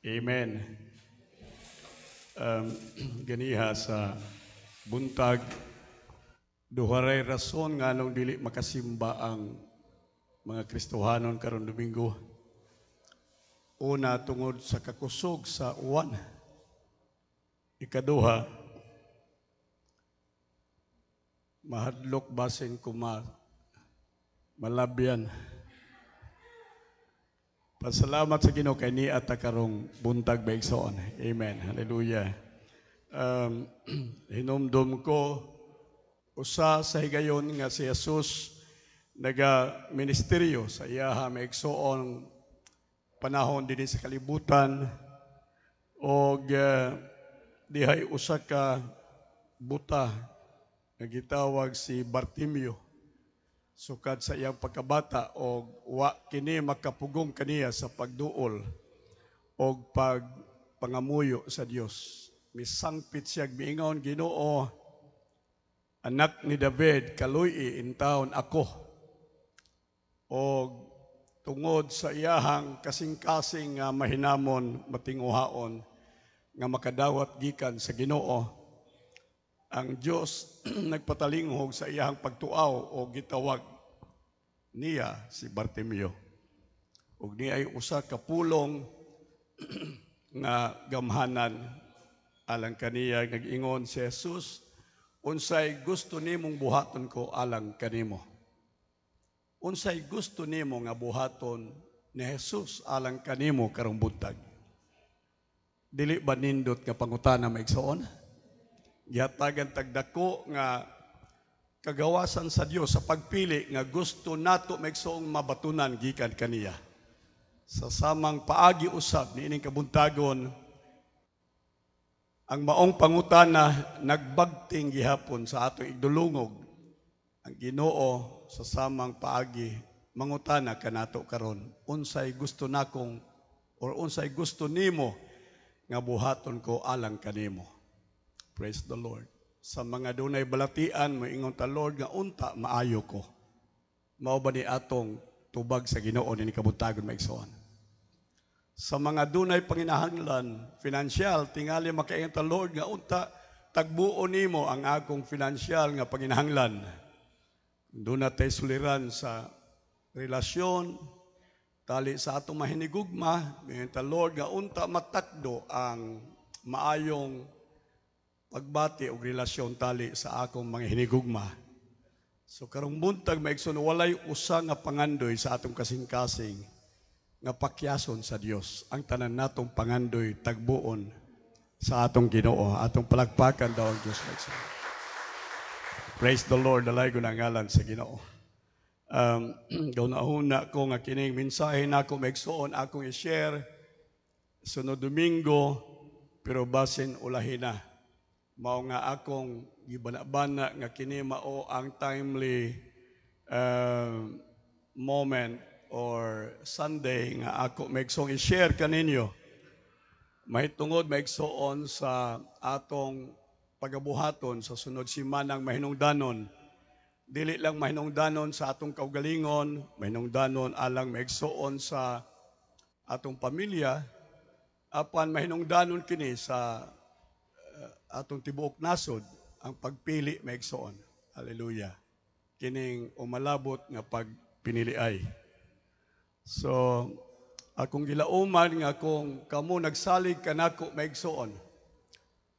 Amen. Um, Ganiha sa buntag, duharay rason nga nung dili makasimba ang mga Kristohanon karon Domingo. Una, tungod sa kakusog sa uwan. Ikaduha, mahadlok basin malabyan. Pasalamat sa Ginoo kay niya ta karong buntag baigsoon. Amen. Hallelujah. Hinumdum ko usa sa higayon nga si Jesus naga-ministeryo sa iyaha maigsoon panahon dinhi sa kalibutan og dihay usa ka buta nga gitawag si Bartimeo. Sukad sa iyang pagkabata o wa kini makapugong kaniya sa pagduol o pagpangamuyo sa Dios. Misangpit siya miingon, Ginoo, anak ni David, kaluy in taon ako. O tungod sa iyahang kasing-kasing nga mahinamon, matinguhaon, nga makadawat gikan sa Ginoo, ang Diyos nagpatalinghog sa iyang pagtuaw o gitawag niya si Bartimeo. Ug niya ay usa ka pulong nga gamhanan alang kaniya nag-ingon si Jesus, unsay gusto nimong buhaton ko alang kanimo. Unsay gusto nimo nga buhaton ni Jesus alang kanimo karong buntag. Dili ba nindot nga pangutana maigsoon? Gihatagan tagdako nga kagawasan sa Dios sa pagpili nga gusto nato maigsoong mabatunan gikan kaniya. Sa samang paagi usab niining kabuntagon, ang maong pangutana nagbagting gihapon sa atong igdulungog. Ang Ginoo sa samang paagi mangutana kanato karon, unsay gusto nakong or unsay gusto nimo nga buhaton ko alang kanimo. Praise the Lord. Sa mga dunay balatian, moingon ta Lord nga unta maayo ko. Mao ba ni atong tubag sa Ginoo ni kabuntagon maigsoon. Sa mga dunay panginahanglan financial, tingali makaingon ta Lord nga unta tagbuo nimo ang akong financial nga panginahanglan. Doon natay suliran sa relasyon, tali sa atong mahinigugma, moingon ta Lord nga unta matakdo ang maayong pagbati o relasyon tali sa akong mga hinigugma. So karong buntag maigsoon walay usa nga pangandoy sa atong kasing-kasing nga pakyason sa Dios. Ang tanan natong pangandoy tagbuon sa atong Ginoo, atong palakpakan daw ang Dios maigsoon. Praise the Lord, dalay ko na ngalan sa Ginoo. Gauna-una ko nga kining mensahe nako maigsoon akong i-share sunod Domingo pero basin ulahin na. Mao nga akong gibana-bana nga kini mao ang timely moment or Sunday nga ako maigsoong i-share kaninyo. Mahitungod maigsoon sa atong pagabuhaton sa sunod simanang mahinungdanon. Dili lang mahinungdanon sa atong kaugalingon, mahinungdanon alang maigsoon sa atong pamilya, apan mahinungdanon kini sa atong tibuok nasod ang pagpili maigsoon. Hallelujah. Kining umalabot nga pagpiniliay. So, akong gilauman nga kung kamo nagsalig kanako maigsoon,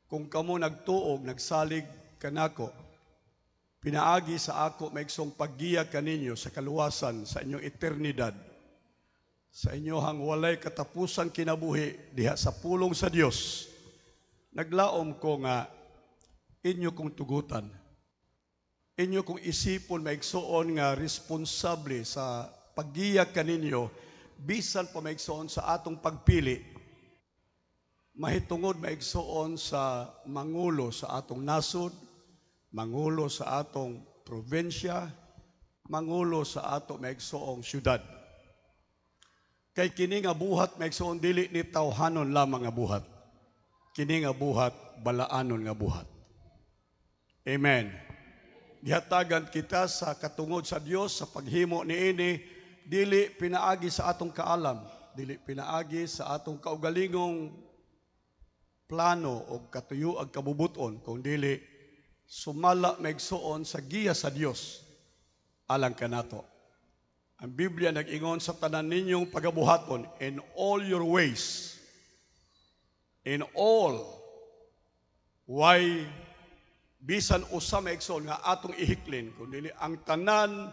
kung kamo nagtuog nagsalig kanako, pinaagi sa ako maigsong paggiya kaninyo sa kaluwasan sa inyong eternidad, sa inyohang walay katapusan kinabuhi diha sa pulong sa Dios. Naglaom ko nga inyo kong tugutan, inyo kong isipon maigsoon nga responsable sa paggiya kaninyo bisan pa maigsoon sa atong pagpili, mahitungod maigsoon sa mangulo sa atong nasod, mangulo sa atong probinsya, mangulo sa atong maigsoong syudad. Kay kini nga buhat maigsoon dili ni tawhanon lamang nga buhat. Kini nga buhat, balaanon nga buhat. Amen. Gihatagan kita sa katungod sa Dios sa paghimo niini, dili pinaagi sa atong kaalam. dili pinaagi sa atong kaugalingong plano o katuyo ag kabubuton, kung dili sumala maigsuon sa giya sa Dios alang kanato. Ang Biblia nag-ingon sa tanan ninyong pagabuhaton, in all your ways, in all, why bisan usa maigsoon nga atong ihiklin, kundi ang tanan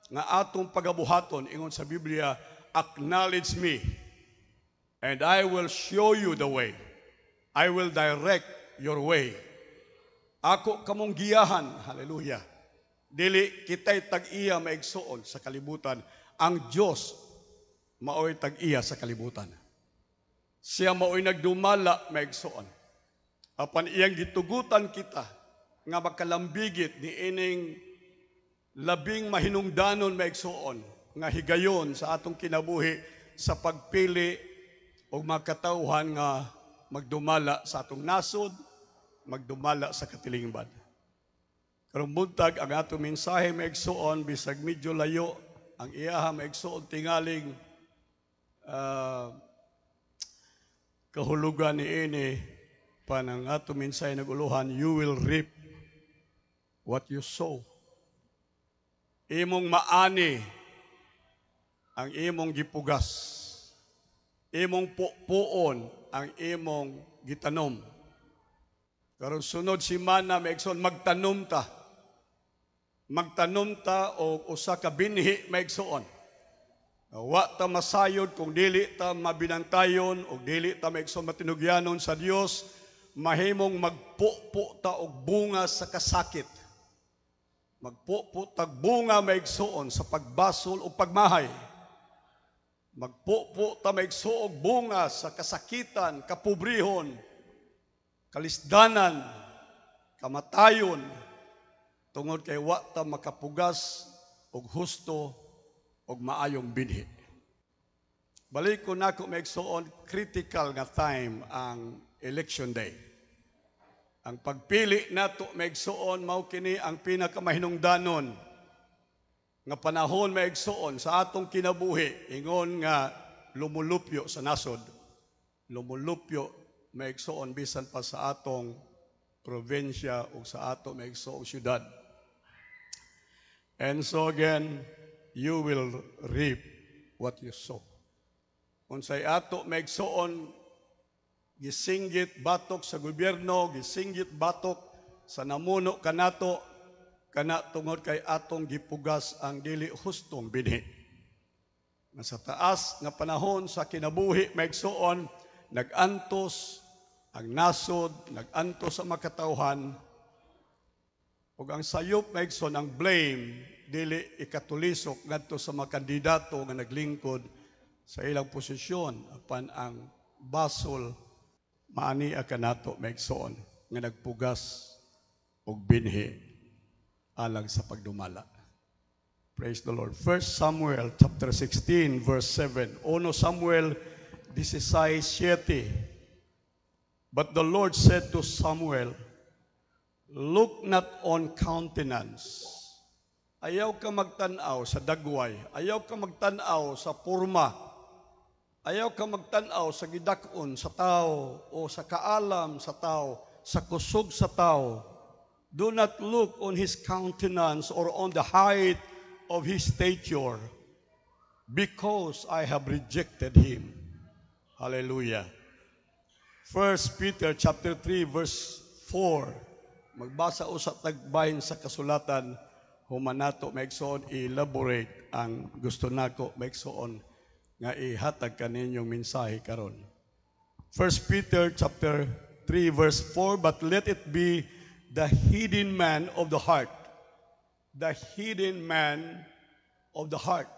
nga atong pagabuhaton, ingon sa Biblia, acknowledge me and I will show you the way. I will direct your way. Ako kamong giyahan, hallelujah. Dili kitay tag-iya maigsuon sa kalibutan. Ang Dios maoy tag-iya sa kalibutan. Siya maoy nagdumala maigsuon. Apan iyang gitugutan kita nga makalambigit ni ining labing mahinungdanon maigsuon nga higayon sa atong kinabuhi sa pagpili o magkatauhan nga magdumala sa atong nasod, magdumala sa katilingban. Karong buntag ang atong mensahe maigsuon bisag medyo layo ang iyaha maigsuon tingaling kahulugan ni ini panang atong mensahe naguluhan, you will reap what you sow. Imong maani ang imong gipugas. Imong puon ang imong gitanom. Karon sunod semana maigsoon magtanom ta. Magtanom ta og usa ka binhi maigsoon. Wa ta masayod kung dili ta mabinantayon og dili ta maigsoon matinugyanon sa Dios, mahimong magpupo ta og bunga sa kasakit. Magpupo ta bunga maigsoon sa pagbasol o pagmahay. Magpupo ta maigsuog bunga sa kasakitan, kapobrehon, kalisdanan, kamatayon, tungod kay wa ta makapugas og husto og maayong binhi. Balik ko nako maigsuon, critical nga time ang election day. Ang pagpili nato maigsuon mao kini ang pinakamahinungdanon nga panahon maigsuon sa atong kinabuhi, ingon nga lumulupyo sa nasod, lumulupyo maigsuon bisan pa sa atong probinsya o sa atong maigsuong syudad. And so again, you will reap what you sow. Unsay ato maigsuon, gisinggit batok sa gobyerno, gisinggit batok sa namuno kanato, kana tungod kay atong gipugas ang dili hustong binhi. Nga sa taas nga panahon sa kinabuhi maigsuon, nagantos ang nasod, nagantos sa makatawhan, ug ang sayop maigsuon, ang blame dili ikatulisok ngadto sa mga kandidato nga naglingkod sa ilang posisyon, apan ang basol maani kanato maigsuon nga nagpugas og binhi alang sa pagdumala. Praise the Lord. 1 Samuel chapter 16 verse 7. 1 Samuel 16:7. But the Lord said to Samuel, look not on countenance. Ayaw ka magtanaw sa dagway. Ayaw ka magtanaw sa porma. Ayaw ka magtanaw sa gidakon sa tao o sa kaalam sa tao, sa kusog sa tao. Do not look on his countenance or on the height of his stature, because I have rejected him. Hallelujah. 1 Peter chapter 3 verse 4. Magbasa usa tagbahin sa kasulatan, human nato maigsoon elaborate ang gusto nako maigsoon nga ihatag kaninyong mensahe karon. 1 Peter chapter 3 verse 4, but let it be the hidden man of the heart. The hidden man of the heart.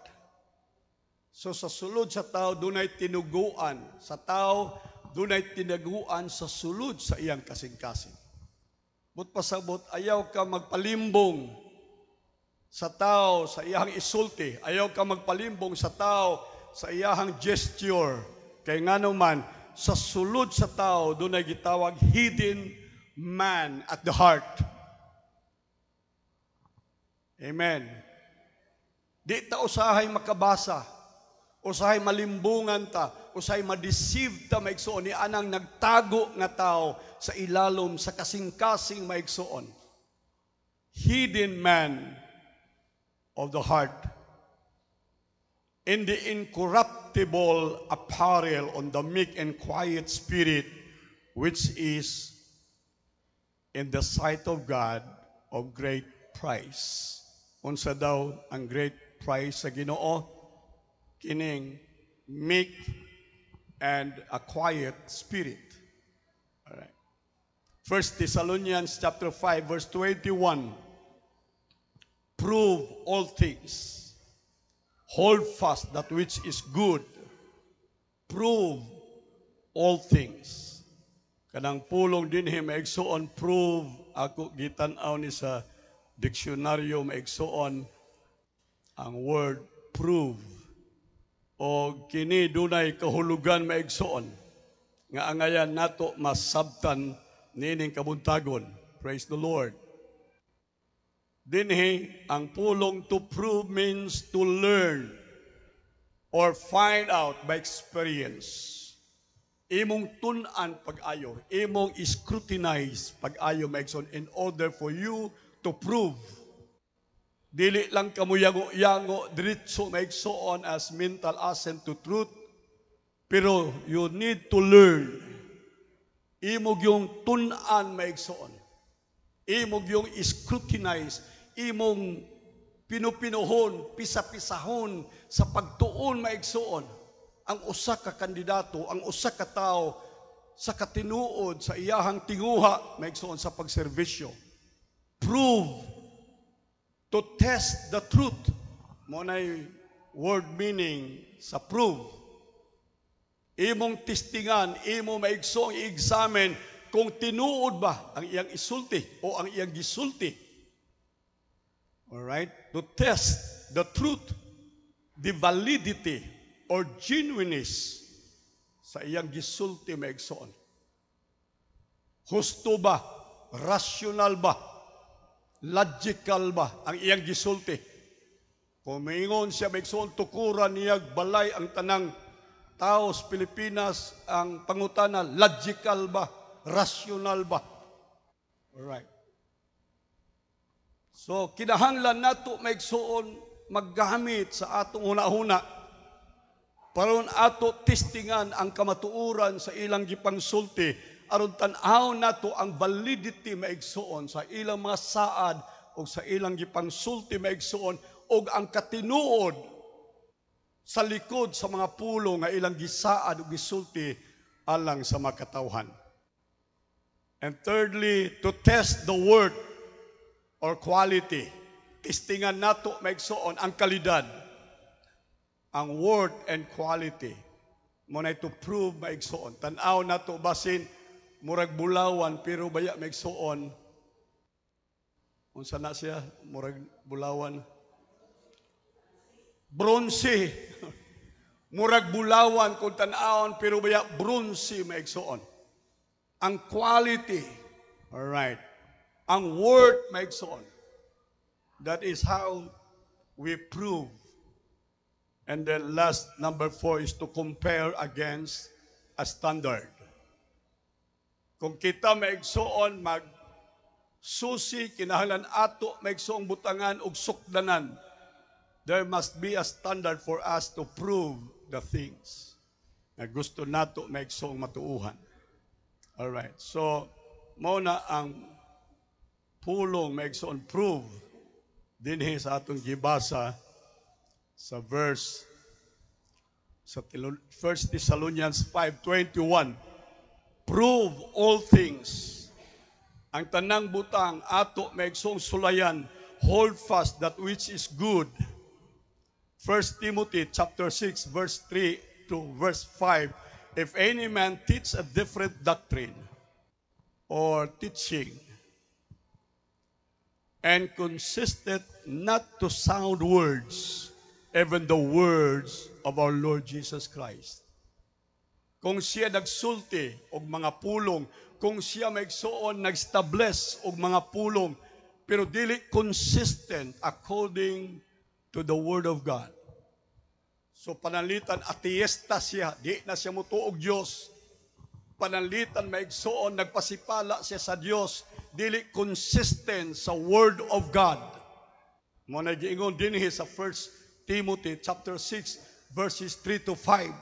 So sa sulod sa tao, dunay tinuguan. Sa tao, dunay tinaguan sa sulod sa iyang kasing-kasing. But pasabot, ayaw ka magpalimbong sa tao, sa iyang isulti. Ayaw ka magpalimbong sa tao, sa iyang gesture. Kay ngano man, sa sulod sa tao, dunay gitawag hidden man at the heart. Amen. Di ta usahay makabasa. Usahay malimbungan ta, usahay ma-deceive ta maigsoon ni anang nagtago nga tao sa ilalom sa kasing-kasing maigsoon. Hidden man of the heart, in the incorruptible apparel on the meek and quiet spirit, which is in the sight of God of great price. Unsa daw ang great price sa Ginoo? Kining meek and a quiet spirit. All right. 1 Thessalonians chapter 5 verse 21. Prove all things. Hold fast that which is good. Prove all things. Kanang pulong dinhi maigsuon prove, ako gitan-aw ni sa diksyonaryo maigsuon ang word prove. O kini dunay kahulugan maigsuon nga angayan nato masabtan nining kabuntagon. Praise the Lord. Dinhi ang pulong to prove means to learn or find out by experience. Imong tun-an pag-ayo, imong scrutinize pag-ayo maigsuon in order for you to prove. Dili lang kamo yango diretso maigsuon as mental assent to truth, pero you need to learn. Imog yung tun-an maigsuon. Imog yung scrutinize, imong pinupinuhon, pisa-pisahon sa pagtuon maigsuon ang usa ka kandidato, ang usa ka tao sa katinuod sa iyahang tinguha maigsuon sa pagserbisyo. Prove. To test the truth. Monay word meaning sa prove. Imong testingan, imo maigsoong i-examine kung tinuod ba ang iyang isulti o ang iyang gisulti. Alright? To test the truth, the validity or genuineness sa iyang gisulti maigsoon. Husto ba? Rational ba? Logical ba ang iyang gisulti? Kung maingon siya maigsoon tukuran niya balay ang tanang tao sa Pilipinas, ang pangutana, logical ba? Rational ba? Alright. So, kinahanglan nato maigsoon maggamit sa atong huna-huna paron ato testingan ang kamatuoran sa ilang gipangsulti aron tan-aw nato ang validity maigsuon sa ilang mga saad o sa ilang gipangsulti maigsuon o ang katinuod sa likod sa mga pulo nga ilang gisaad o gisulti alang sa makatawhan. And thirdly, to test the worth or quality. Testingan nato maigsuon ang kalidad, ang worth and quality. Muna to prove maigsuon. Tan-aw nato basin murag bulawan pero baya maigsuon. Unsa na siya murag bulawan? Bronze. Murag bulawan kung tan-awon pero baya bronze maigsuon. Ang quality, all right. Ang worth maigsuon. That is how we prove. And then last, number 4 is to compare against a standard. Kung kita maigsuon susi kinahanglan ato maigsuong butangan ug sukdanan, there must be a standard for us to prove the things na gusto nato maigsuong matuuhan. All right. So mao na ang pulong maigsuon prove dinhi sa atong gibasa sa verse sa 1 Thessalonians 5:21. Prove all things. Ang tanang butang ato maigsoong sulayan, hold fast that which is good. 1 Timothy chapter 6 verse 3 to verse 5. If any man teach a different doctrine or teaching and consisteth not to sound words, even the words of our Lord Jesus Christ. Kung siya nagsulti og mga pulong, kung siya maigsuon nag-establish og mga pulong, pero dili consistent according to the Word of God. So pananlitan ateista siya, di na siya mutuog Dios. Pananlitan maigsoon nagpasipala siya sa Dios, dili consistent sa word of God. Mo na giingon dinhi sa 1 Timothy chapter 6 verses 3 to 5.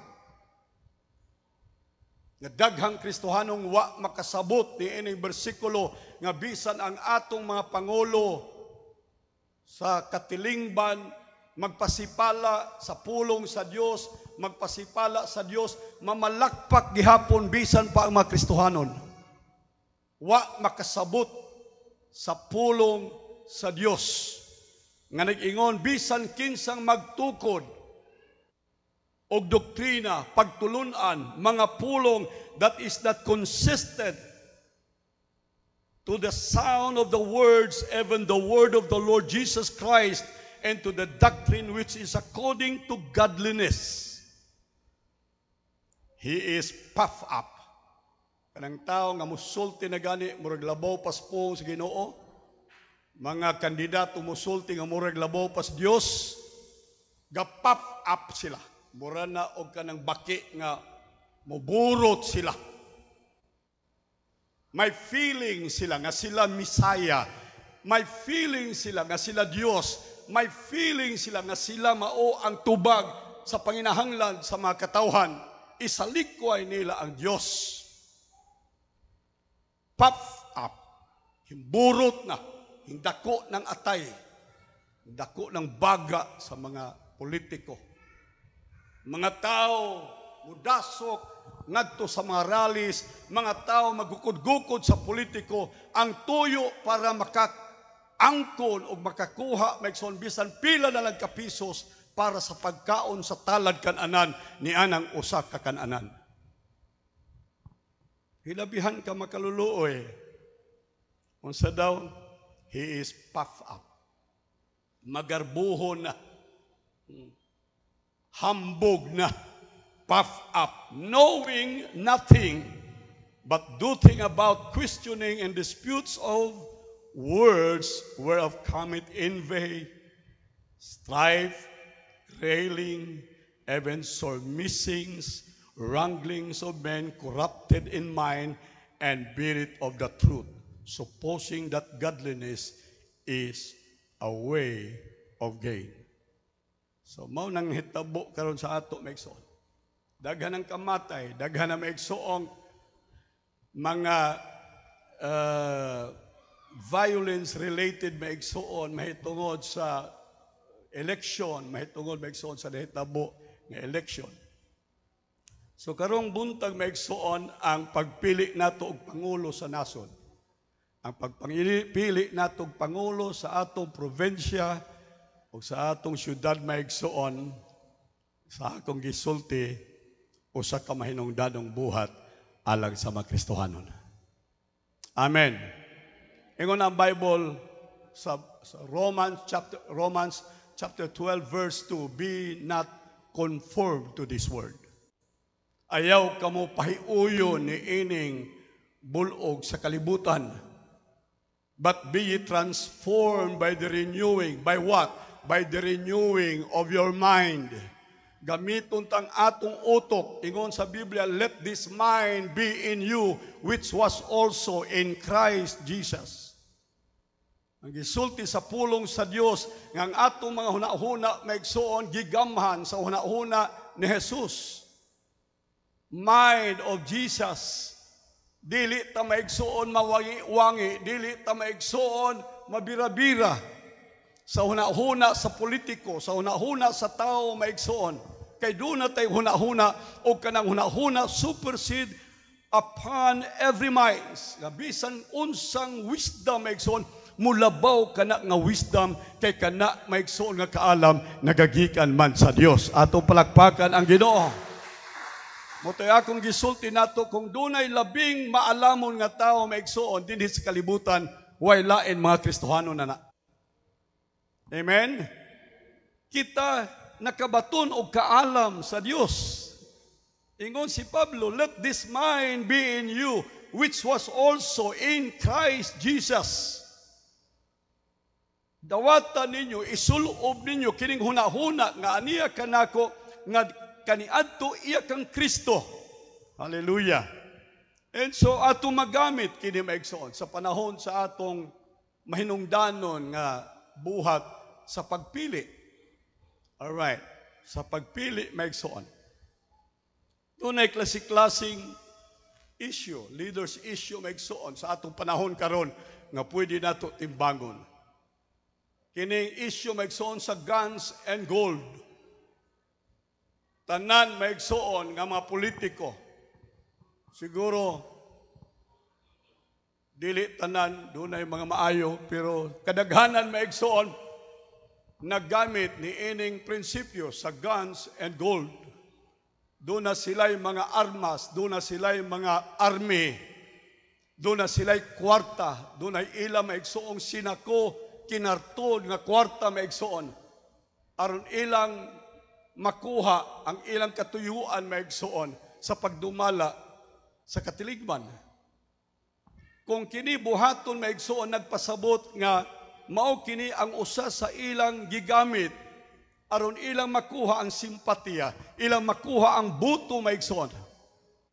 Nga daghang Kristohanong wa makasabot ni ining bersikulo nga bisan ang atong mga pangulo sa katilingban magpasipala sa pulong sa Dios, magpasipala sa Dios, mamalakpak gihapon bisan pa ang mga Kristohanon. Wa makasabot sa pulong sa Dios. Nga nag-ingon bisan kinsang magtukod og doktrina, pagtulunan, mga pulong that is not consistent to the sound of the words, even the word of the Lord Jesus Christ, and to the doctrine which is according to godliness. He is puffed up. Kanang tao nga musulti na gani, murag labaw paspong sa Ginoo. Mga kandidato musulti nga murag labaw pas Dios, ga-puff up sila. Mura na og kanang baki nga muburot sila. May feeling sila nga sila Misaya. May feeling sila nga sila Dios. May feeling sila nga sila mao ang tubag sa panginahanglan sa mga katawhan. Isalikway nila ang Dios. Puff up. Himburot na. Hindako ng atay. Hindako ng baga sa mga politiko. Mga tao mudasok ngadto sa mga rallies, mga tao magukod-gukod sa politiko, ang tuyo para makaangkon o makakuha maigsoon bisan pila na lang kapisos para sa pagkaon sa talad kananan ni anang usa ka kananan. Hilabihan ka makaluluoy. Unsa daw? He is puffed up. Magarbuhon na. Hambog na, puffed up, knowing nothing, but doting about questioning and disputes of words whereof cometh envy, strife, railing, even surmisings, wranglings of men corrupted in mind, and beat of the truth, supposing that godliness is a way of gain. So, mao nang hitabo karon sa ato maigsoon. Daghan ang kamatay, daghan ang maigsoong mga violence-related maigsoon, mahitungod sa election, mahitungod maigsoon sa nahitabo nga election. So, karong buntag maigsoon ang pagpili nato og pangulo sa nason. Ang pagpili nato og pangulo sa atong probinsya, o sa atong syudad maigsoon, sa akong gisulti, o sa kamahinungdanong buhat alang sa mga Kristohanon. Amen. Ingon ang Bible sa Romans chapter 12 verse 2, be not conformed to this world. Ayaw kamo pahiuyo ni ining bulog sa kalibutan, but be ye transformed by the renewing. By what? By the renewing of your mind. Gamiton tang atong utok. Ingon sa Biblia, let this mind be in you, which was also in Christ Jesus. Ang gisulti sa pulong sa Dios nga ang atong mga hunahuna maigsoon gigamhan sa hunahuna ni Jesus. Mind of Jesus. Dili ta maigsoon mawangi-wangi, dili ta maigsoon mabira-bira. Sa hunahuna sa politiko, sa hunahuna sa tao maigsoon. Kay doon na tayo hunahuna o kanang hunahuna supersede upon every mind. Bisan unsang wisdom maigsoon, mulabaw kana nga wisdom kay kana maigsoon nga kaalam nagagikan man sa Dios. Ato palakpakan ang Ginoo. Motoy akong gisulti nato kung dunay labing maalamon nga tao maigsoon dinhi sa kalibutan, way lain mga Kristohano na. Amen? Kita nakabaton og kaalam sa Dios. Ingon si Pablo, let this mind be in you, which was also in Christ Jesus. Dawatan ninyo, isulob ninyo, kining hunahuna nga aniya kanako, nga kaniadto iya kang Kristo. Hallelujah. And so ato magamit kini maigsoon sa panahon sa atong mahinungdanon nga buhat sa pagpili. Alright. Sa pagpili maigsoon. Tunay klase-klaseng issue, leaders issue maigsoon sa atong panahon karon nga pwede nato timbangon. Kining issue maigsoon sa guns and gold. Tanan maigsoon nga mga politiko. Siguro dili tanan dunay mga maayo pero kadaghanan maigsoon naggamit ni ining prinsipyo sa guns and gold. Doon na sila'y mga armas, doon na sila'y mga army, doon na sila'y kwarta, doon ay ilang maigsoong sinako, kinartod nga kwarta maigsoon. Aron ilang makuha ang ilang katuyuan maigsoon sa pagdumala sa katiligman. Kung kini buhaton maigsoon nagpasabot nga mao kini ang usa sa ilang gigamit aron ilang makuha ang simpatiya, ilang makuha ang buto maigsoon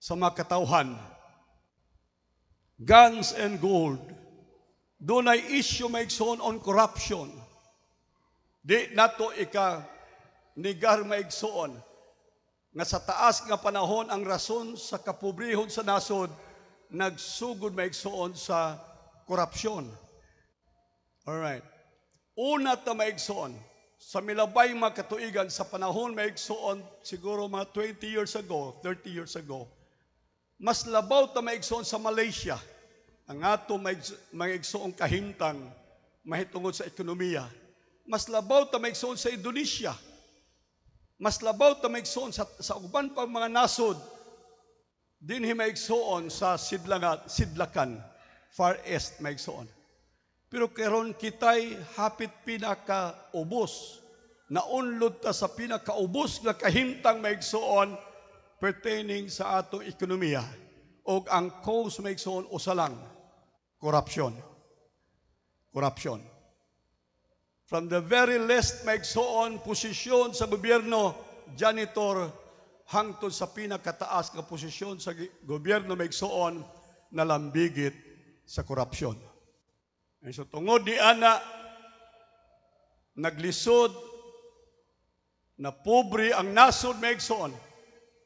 sa mga katawhan. Guns and gold. Doon ay issue maigsoon on corruption. Di nato nigar maigsoon nga sa taas nga panahon ang rason sa kapobrehon sa nasod nagsugod maigsoon sa korupsyon. Alright. Una ta maigsoon sa milabay mga katuigan sa panahon maigsoon siguro mga 20 years ago, 30 years ago, mas labaw ta maigsoon sa Malaysia ang ato maigsoong kahimtang mahitungod sa ekonomiya. Mas labaw ta maigsoon sa Indonesia. Mas labaw ta maigsoon sa uban pang mga nasod dinhi maigsoon sa Sidlakan, Far East maigsoon. Pero karon kitay hapit pinakaubos. Naunlod ta sa pinakaubos nga kahimtang maigsoon pertaining sa atong ekonomiya. O ang cause maigsoon usa lang, corruption. Corruption. From the very least maigsoon posisyon sa gobyerno, janitor, hangtod sa pinakataas nga posisyon sa gobyerno maigsoon nalambigit sa korupsyon. So tungod di ana naglisod na pobre ang nasod maigsoon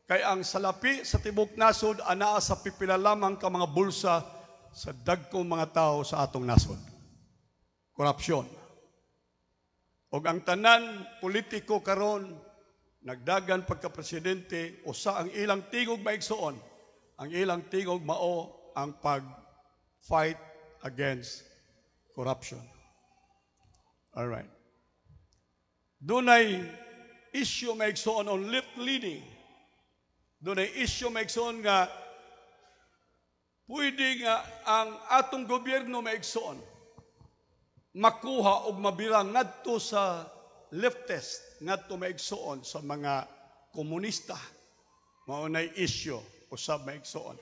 kay ang salapi sa tibok nasod anaa sa pipila lamang ka mga bulsa sa dagkong mga tao sa atong nasod. Korupsyon. Og ang tanan politiko karon nagdagan pagka-presidente usa ang ilang tingog maigsoon. Ang ilang tingog mao ang pag-fight against corruption. All right. Dunay issue maigsoon on left leading. Dunay issue maigsoon nga pwede nga ang atong gobyerno maigsoon makuha og mabirang ngadto sa leftist ngadto maigsoon sa mga komunista. Mao nay issue usab maigsoon.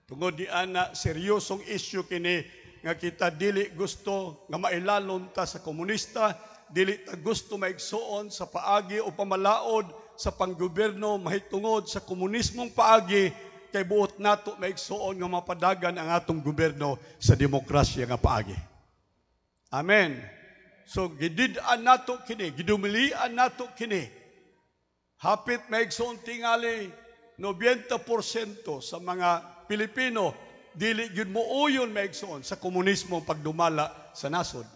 Tungod di ana seryosong issue kini nga kita dili gusto nga mailalom ta sa komunista, dili ta gusto maigsoon sa paagi o pamalaod sa panggobyerno mahitungod sa komunismong paagi kay buot nato maigsoon nga mapadagan ang atong gobyerno sa demokrasya nga paagi. Amen. So gidid-an nato kini, gidumilian nato kini. Hapit maigsoon tingali 90% sa mga Pilipino dili gyud muuyon maigsoon sa komunismo pagdumala sa nasod.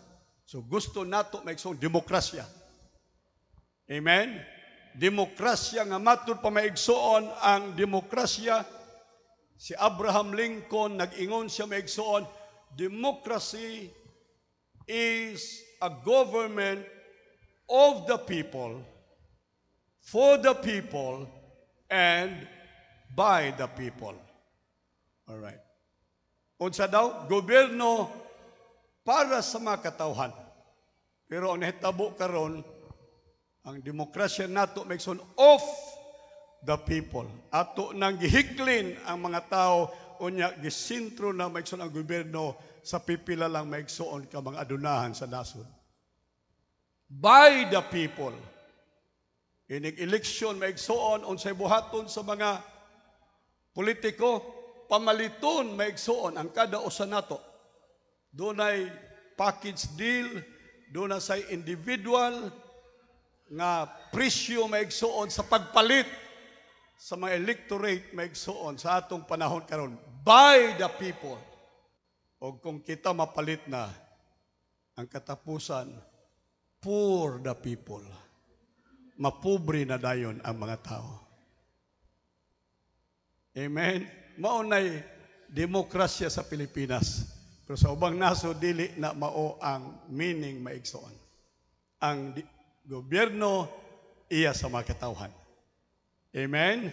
So gusto nato maigsoon demokrasya. Amen. Demokrasya nga matud pa maigsoon ang demokrasya. Si Abraham Lincoln nag-ingon siya maigsoon, democracy is a government of the people, for the people, and by the people. All right. Unsa daw? Gobyerno para sa mga katawhan. Pero ang nahitabo karon, ang demokrasya nato maigsoon of the people. Ato nang gihiklin ang mga tao unya gisintro na maigsoon ang gobyerno sa pipila lang maigsoon ka mga adunahan sa nasod. By the people. Inig eleksyon maigsuon unsay buhaton sa mga politiko, pamaliton maigsuon ang kada usa nato. Dunay package deal, dunay say individual nga presyo maigsuon sa pagpalit sa mga electorate maigsuon sa atong panahon karon by the people. O kung kita mapalit na ang katapusan for the people, mapobre na dayon ang mga tao. Amen? Maunay demokrasya sa Pilipinas. Pero sa ubang naso, dili na mao ang meaning maigsoon. Ang gobyerno, iya sa mga katawhan. Amen?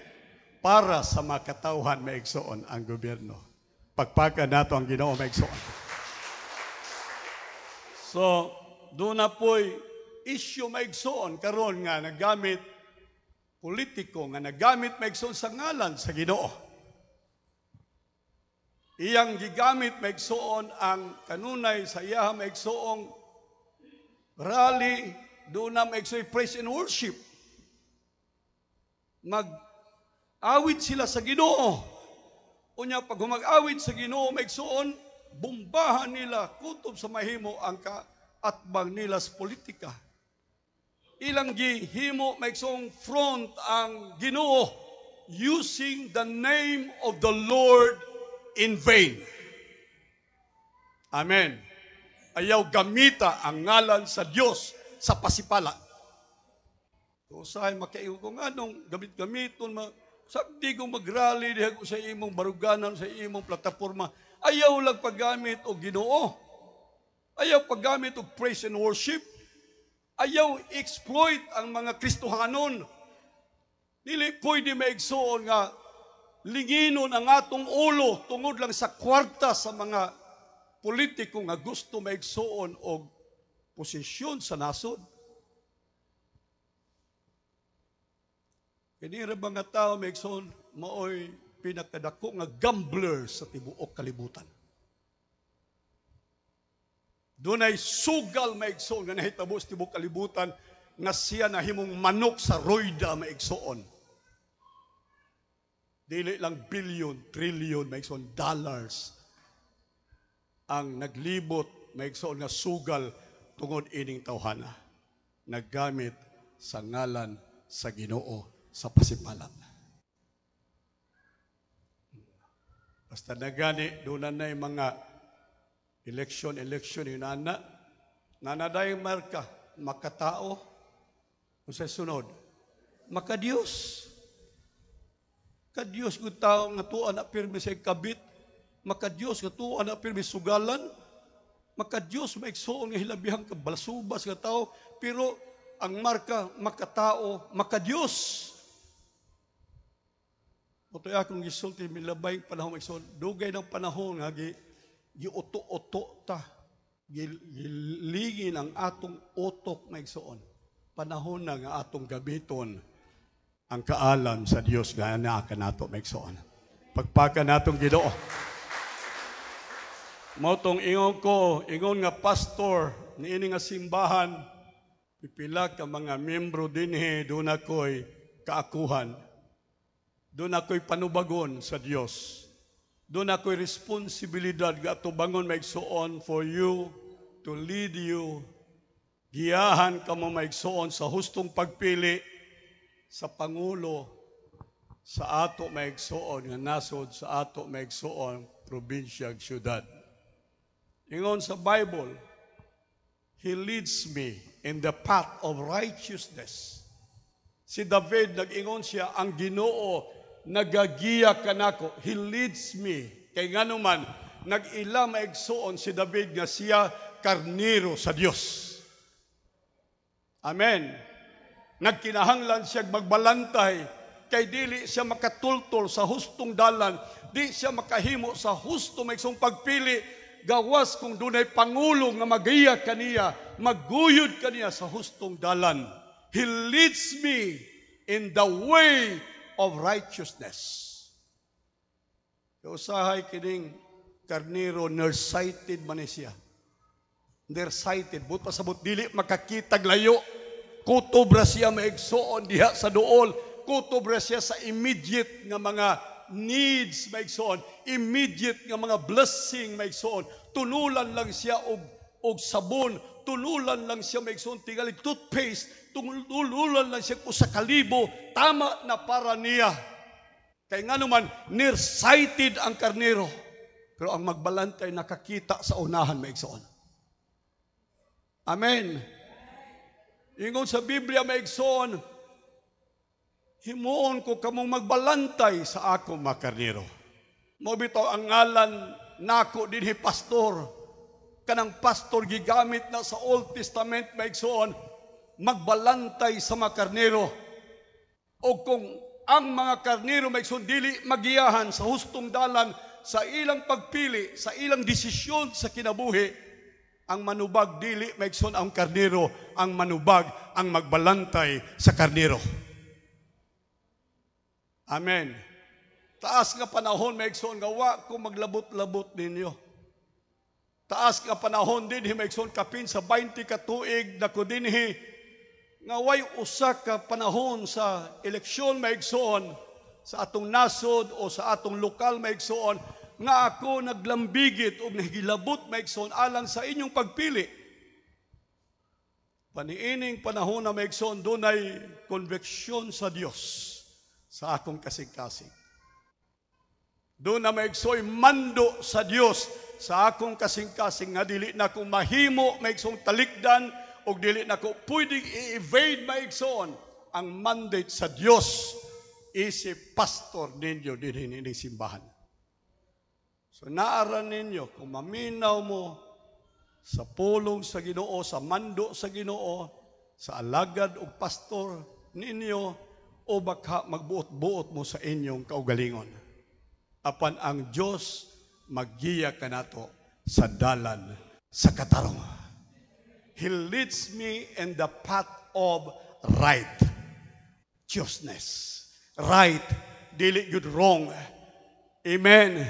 Para sa mga katawhan maigsoon ang gobyerno. Pagpaka nato ang Ginoo maigsoon. So, doon na po'y issue maigsoon karon nga nagamit politiko nga nagamit maigsoon sa ngalan sa Ginoo. Iyang gigamit maigsoon ang kanunay sa iya maigsoong rally, doon na maigsoon praise and worship. Mag-awit sila sa Ginoo. Unya pag humag-awit sa Ginoo maigsoon, bombahan nila kutob sa mahimo ang kaatbang nila sa politika. Ilang gihimo maigsoong front ang Ginoo using the name of the Lord in vain. Amen. Ayaw gamita ang ngalan sa Dios sa pasipala. So usahay makaingon ko anong gamit-gamiton sabdi kong mag-rally diha ko sa imong baruganan, sa imong plataporma. Ayaw lang paggamit o Ginoo. Ayaw paggamit o praise and worship. Ayaw exploit ang mga Kristohanon. Dili pwede maigsoon nga linginon ang atong ulo tungod lang sa kwarta sa mga politiko nga gusto maigsoon og posisyon sa nasod. Kini ra mga tao maigsoon maoy pinakadako nga gambler sa tibuok kalibutan. Dunay sugal maigsoon nga nahitabo sa tibuok kalibutan nga siya nahimong manok sa royda maigsoon. Dili lang billion, trillion, maigsoon dollars ang naglibot, maigsoon nga sugal tungod ining tawhana. Naggamit sa ngalan sa Ginoo sa pasipalan. Basta nagani, doon na yung mga election, inana, nanadayang marka, makatao, kung sa sunod, makadiyos. Kadiyos kung tao nga tuan na pirmi sa kabit, makadiyos nga tuan na pirmi sugalan, makadiyos maigsoon nga hilabihang kabalasubas nga tao, pero ang marka, makatao, makadiyos. Otoy akong gisulti, milabay panahon maigsoon, dugay ng panahon nga giuto-uto ta, giligin ang atong utok maigsoon. Panahon na nga atong gabiton ang kaalam sa Dios nga naaka nato maigsoon. Pagpaka natong Ginoo. Mao tong ingon nga pastor niini nga simbahan, pipila ka mga miyembro dinhi, doon ako'y kaakuhan. Doon ako'y panubagon sa Dios. Doon ako'y responsibilidad nga atubangon maigsoon for you, to lead you. Giyahan ka mo maigsoon sa hustong pagpili sa Pangulo sa ato maigsoon nga nasod sa ato maigsoon probinsya ug syudad. Ingon sa Bible, He leads me in the path of righteousness. Si David nag-ingon siya, ang Ginoo nagagiya kanako. He leads me. Kay nganuman nag-ila maigsoon si David nga siya karnero sa Dios. Amen. Nagkinahanglan siya magbalantay, kay dili siya makatultol sa hustong dalan, di siya makahimo sa husto maigsong pagpili, gawas kung dunay pangulo nga magiya kaniya, magguyod kaniya sa hustong dalan. He leads me in the way of righteousness. Usahay kining karnero, nearsighted man siya. Nearsighted, but pasabot dili makakitag layo. Kutobra siya maigsoon diha sa duol. Kutobra siya sa immediate nga mga needs maigsoon. Immediate nga mga blessing maigsoon. Tunulan lang siya og sabon. Tunulan lang siya maigsoon tingali toothpaste. Tunulan lang siya usa ka libo. Tama na para niya. Kaya nga naman, nearsighted ang karnero. Pero ang magbalantay nakakita sa unahan maigsoon. Amen. Ingon sa Biblia maigsoon, himuon ko kamong magbalantay sa akong mga karnero. Mo bitaw ang ngalan nako dinhi pastor. Kanang pastor gigamit na sa Old Testament maigsoon, magbalantay sa mga karnero. O kung ang mga karnero maigsoon dili magiyahan sa hustong dalan sa ilang pagpili, sa ilang desisyon sa kinabuhi, ang manubag dili maigsoon ang karnero, ang manubag ang magbalantay sa karnero. Amen. Taas nga panahon maigsoon nga wa ko maglabot-labot ninyo. Taas nga panahon din maigsoon kapin sa 20 ka tuig dako dinhi nga way usa ka panahon sa eleksyon maigsoon sa atong nasod o sa atong lokal maigsoon nga ako naglambigit o nahigilabot maigsoon alang sa inyong pagpili. Paniining panahon na maigsoon dunay konveksyon sa Dios sa akong kasing-kasing. Doon na maigsoon mando sa Dios sa akong kasing-kasing nga dili na ko mahimo maigsoon talikdan o dili na ko pwedeng i-evade maigsoon ang mandate sa Dios isip pastor ninyo din ining simbahan. So naaran ninyo kung maminaw mo sa pulong sa Ginoo, sa mando sa Ginoo, sa alagad o pastor ninyo, o baka magbuot-buot mo sa inyong kaugalingon. Apan ang Diyos maggiya kanato sa dalan sa katarong. He leads me in the path of righteousness. Right, dili good wrong. Amen.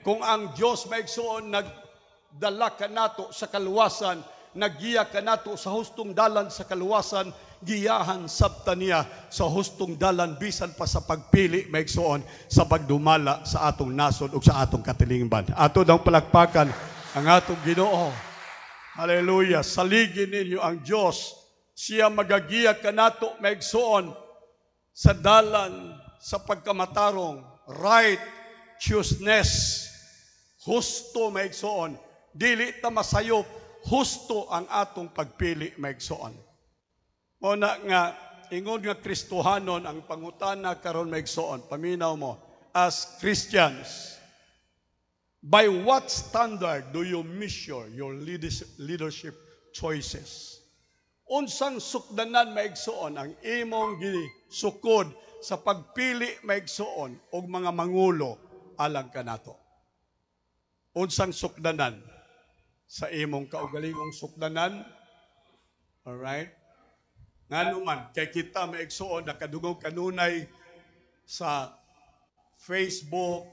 Kung ang Diyos maigsoon nagdala kanato sa kaluwasan, naggiya kanato sa hustong dalan sa kaluwasan, giyahan sabta niya sa hustong dalan bisan pa sa pagpili maigsoon sa pagdumala sa atong nasod ug sa atong katilingban. Ato dang palakpakan ang atong Ginoo. Hallelujah. Saligin ninyo ang Diyos. Siya magagiya kanato maigsoon sa dalan sa pagkamatarong, righteousness, husto maigsoon. Dili ta masayop, husto ang atong pagpili maigsoon. Una nga, ingon nga Kristohanon ang pangutana karon maigsoon, paminaw mo, as Christians, by what standard do you measure your leadership choices? Unsang sukdanan maigsoon ang imong gisukod sa pagpili maigsoon og mga mangulo alang kanato? Unsang sukdanan sa imong kaugalingong sukdanan? Alright? Ngano man, kay kita maigsoon nakadugong kanunay sa Facebook,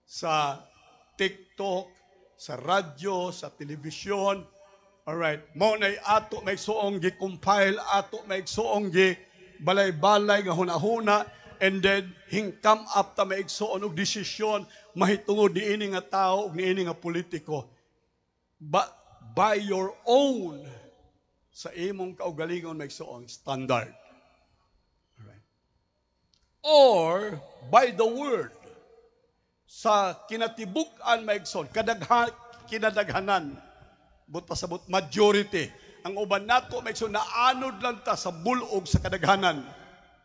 sa TikTok, sa radyo, sa telebisyon. Alright, mo nay ato maigsoong gi-compile, ato maigsoong gi-balay-balay nga hunahuna, and then hingkam up ta maigsoon og desisyon mahitungod niini nga tao ug niini nga politiko. But by your own sa imong kaugalingon maigsoon standard. Alright. Or by the word sa kinatibuk-an maigsoon kinadaghanan but pasabot majority ang uban nato maigsoon naanod lang ta sa bulog sa kadaghanan.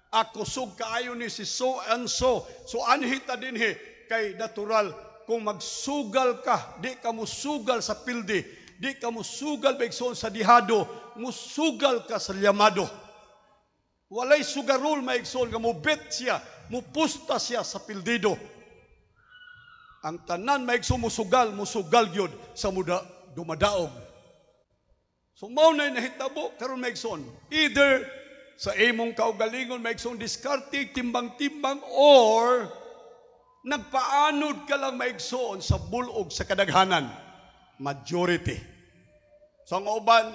Ako sug kaayo ni si so and so anhi ta dinhi kay natural kung magsugal ka di ka musugal sa pildi, di ka musugal maigsoon sa dihado, musugal ka sa llamado. Walay sugarol maigsoon nga mubet siya, mupusta siya sa pildido. Ang tanan maigsoon musugal gyud sa dumadaog. So mao nay nahitabo karon maigsoon, either sa imong kaugalingon maigsoon diskarte timbang-timbang or nagpaanod ka lang maigsoon sa bulog sa kadaghanan, majority. So ang uban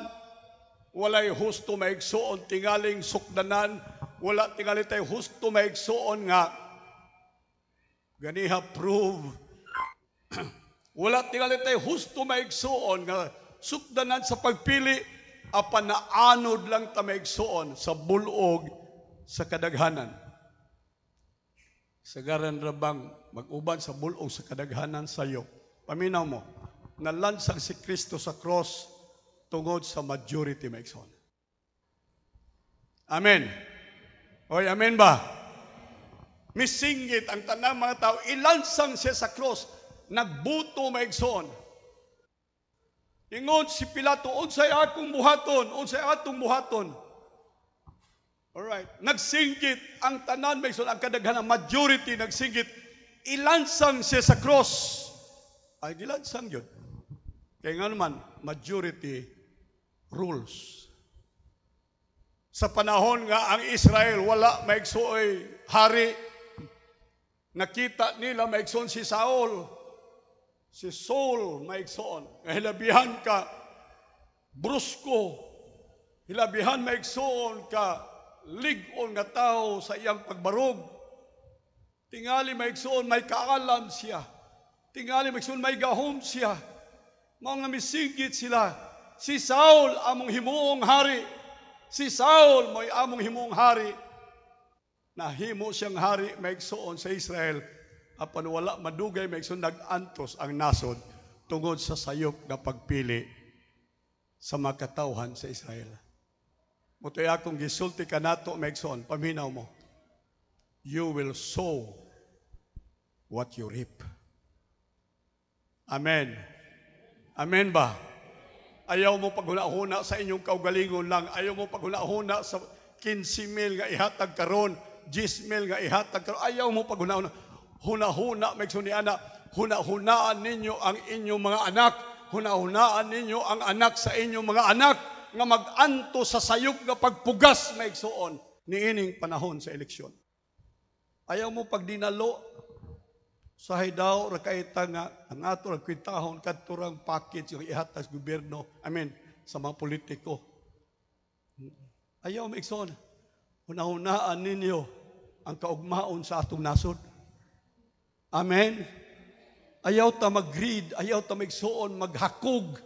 walay husto maigsuon tingaling sukdanan, wala tingali tayo husto maigsuon nga ganiha prove. Wala tingali tayo husto maigsuon nga sukdanan sa pagpili, apan naanod lang ta maigsuon sa bulog sa kadaghanan. Sagaran rabang mag-uban sa bulog sa kadaghanan sayo. Paminaw mo, nalansang si Kristo sa cross tungod sa majority maigsoon. Amen. Oy, amen ba? Misinggit ang tanang mga tao, ilansang siya sa cross, nagbuto maigsoon. Ingon si Pilato, unsay akong buhaton, unsay atong buhaton. Alright, nagsinggit ang tanan maigsoon, ang kadaghanan majority nagsinggit, ilansang siya sa cross. Ay gilansang yun. Kaya nga naman, majority rules. Sa panahon nga ang Israel wala maigsuoy hari, nakita nila maigsoon si Saul. Si Saul maigsoon. Hilabihan ka, brusko. Hilabihan maigsoon ka, ligon nga tao sa iyang pagbarog. Tingali maigsoon may kaalam siya. Tingali maigsoon may gahom siya. Mga misinggit sila. Si Saul among himuong hari. Si Saul mo'y among himuong hari. Nahimo siyang hari maigsoon sa Israel. Apan wala madugay maigsoon nag-antos ang nasod tungod sa sayop nga pagpili sa mga katawhan sa Israel. Mutoy akong gisulti ka nato maigsoon, paminaw mo. You will sow what you reap. Amen. Amen ba? Ayaw mo paghuna-huna sa inyong kaugalingon lang. Ayaw mo paghuna-huna sa 15,000 nga ihatag karon, 10,000 nga ihatag karon. Ayaw mo paghuna-huna. Huna-huna, maigsoon ni ana, huna-hunaan ninyo ang inyong mga anak. Huna-hunaan ninyo ang anak sa inyong mga anak nga mag-anto sa sayop nga pagpugas maigsoon niining panahon sa eleksyon. Ayaw mo pagdinalo sahay daw rakaita nga ang ato nagkwintahon kadturang package yung ihatag sa gobyerno, sa mga politiko. Ayaw maigsoon, hunahunaan ninyo ang kaugmaon sa atong nasod. Amen. Ayaw ta mag-greed, ayaw ta maigsoon maghakog.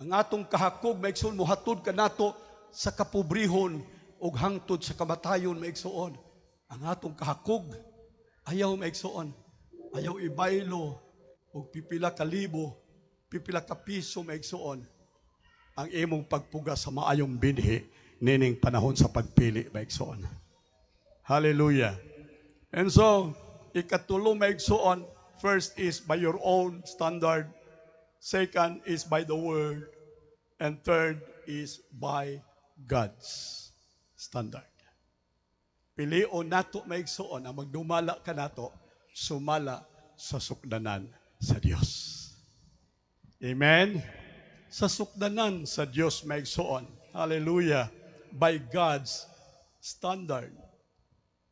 Ang atong kahakog maigsoon muhatod kanato sa kapobrehon ug hangtod sa kamatayon maigsoon. Ang atong kahakog ayaw maigsoon. Ayaw ibaylo o pipila ka libo, pipila ka piso maigsoon ang imong pagpuga sa maayong binhi nining panahon sa pagpili maigsoon. Hallelujah. And so, ikatulo maigsoon, first is by your own standard, second is by the word, and third is by God's standard. Pilion nato maigsoon ang magdumala ka nato, sumala sa sukdanan sa Dios. Amen? Sa sukdanan sa Dios maigsoon. Hallelujah. By God's standard.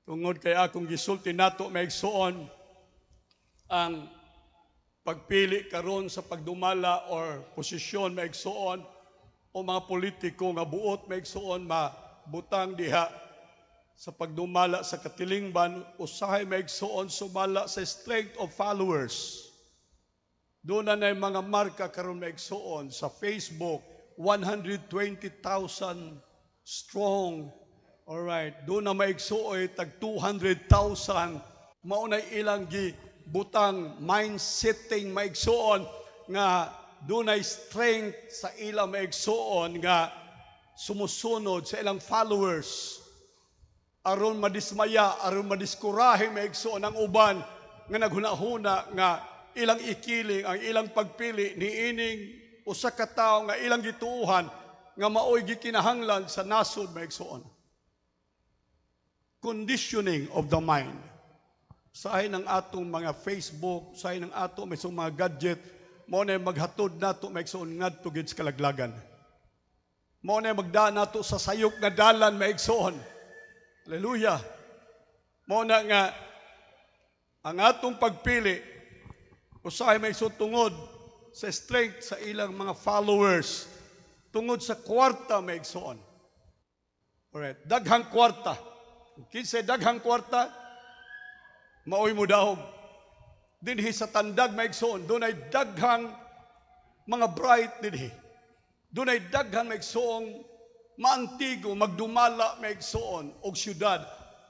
Tungod kay akong gisulti nato maigsoon ang pagpili karon sa pagdumala or posisyon maigsoon o mga politiko nga buot maigsoon mabutang diha sa pagdumala sa katilingban, usahay maigsoon sumala sa strength of followers. Doon na mga marka karon maigsoon sa Facebook, 120,000 strong. Alright, doon na maigsuoy tag 200,000. Maunay ilang butang mindsetting maigsoon nga doon ay strength sa ilang maigsoon nga sumusunod sa ilang followers. Aron madismaya, aron madiskurahe maigsoon ang uban nga naghuna-huna nga ilang ikiling ang ilang pagpili niining usa ka tawo nga ilang gituuhan nga maoy gikinahanglan sa nasod maigsoon. Conditioning of the mind. Saay ng atong mga Facebook, saay ng ato may mga gadget, mao na maghatod nato maigsoon ngadto gid sa kalaglagan. Mao na magdaan nato sa sayop nga dalan maigsoon. Hallelujah. Mao na nga ang atong pagpili usahay may sutungod sa strength sa ilang mga followers tungod sa kwarta maigsoon. Alright, daghang kwarta. Kinsa daghang kwarta, maoy mo dahog. Dinhi sa tandag maigsoon, dunay daghang mga bright dinhi. Dunay daghang maigsoong maantigo, magdumala maigsoon og syudad,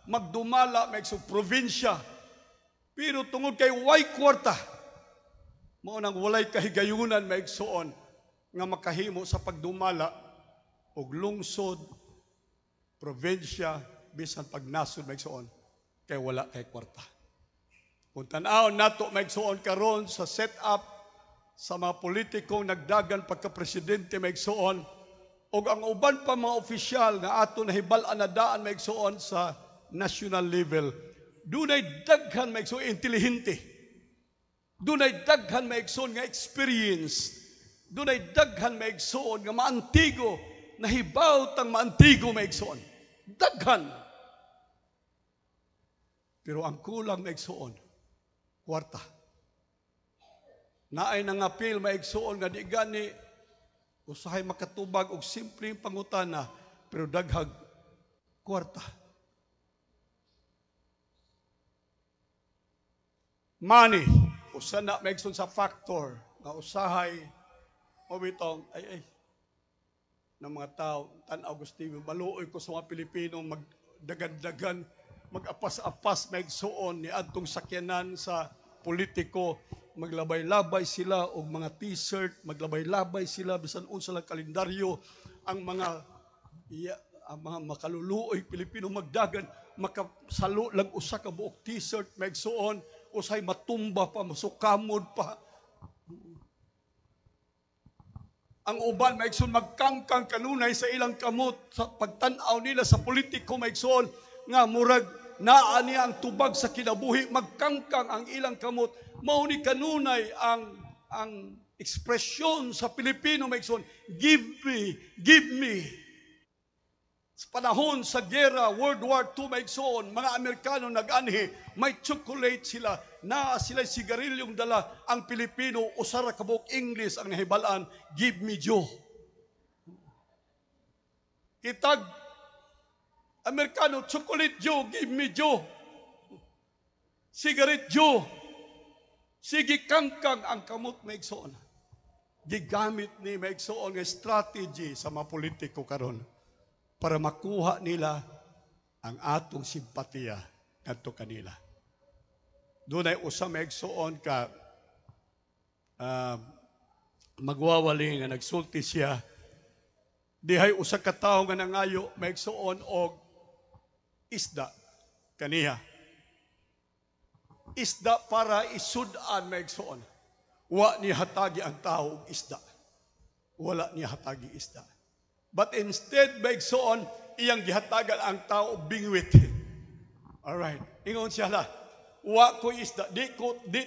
magdumala maigsoong probinsya. Pero tungod kay way kwarta, mao nang walay kahigayunan maigsoon nga makahimo sa pagdumala og lungsod, probinsya, bisan pagnasod maigsoon kay wala kay kwarta. Kung tan-awon nato maigsoon karon sa setup sa mga politikong nagdagan pagka-presidente maigsoon ug ang uban pa mga opisyal nga ato nahibal-an na daan maigsoon sa national level, dunay daghan maigsoon intelihente, dunay daghan maigsoon nga experience, dunay daghan maigsoon nga maantigo, nahibaw tang maantigo maigsoon, daghan. Pero ang kulang maigsoon, kwarta. Naay nangapil maigsoon nga di gani usahay makatubag og simpleng pangutana pero daghag kwarta. Money, usa na maigsoon sa factor nga usahay o bitong ay ng mga tao tan-aw gusto maluoy ko sa mga Pilipino magdagan-dagan mag-apas-apas maigsoon ni adtong sakyanan sa politiko, maglabay-labay sila og mga t-shirt, maglabay-labay sila bisan unsa lang kalendaryo, ang mga makaluluoy Pilipino magdagan makasalo lang usa ka buok t-shirt maigsoon, usay matumba pa, masukamod pa. Ang uban maigsoon magkangkang kanunay sa ilang kamot sa pagtan-aw nila sa politiko maigsoon nga murag naa niya ang tubag sa kinabuhi, magkangkang ang ilang kamot. Mao ni kanunay ang ekspresyon sa Pilipino maigsoon, give me, give me. Sa panahon sa gera, World War II maigsoon, mga Amerikano nag-anhi, may chocolate sila, naa sila sigarilyong dala. Ang Pilipino, usara kabuk English ang nahibalaan, give me Joe. Kitag Amerikano, chocolate Joe, give me Joe. Cigarette Joe. Sige kangkang ang kamot maigsoon. Gigamit ni maigsoon nga strategy sa mga politiko karon para makuha nila ang atong simpatiya ngadto kanila. Dunay usa maigsoon ka magwawali nga nagsulti siya. Dihay usa ka tawo nga nangayo maigsoon og isda kaniya. Isda para isud-an maigsoon. Wa ni hatagi ang tao og isda. Wala ni hatagi isda. But instead maigsoon iyang gihatagan ang tao og bingwit. Alright. Ingon siya la, wa ko isda, di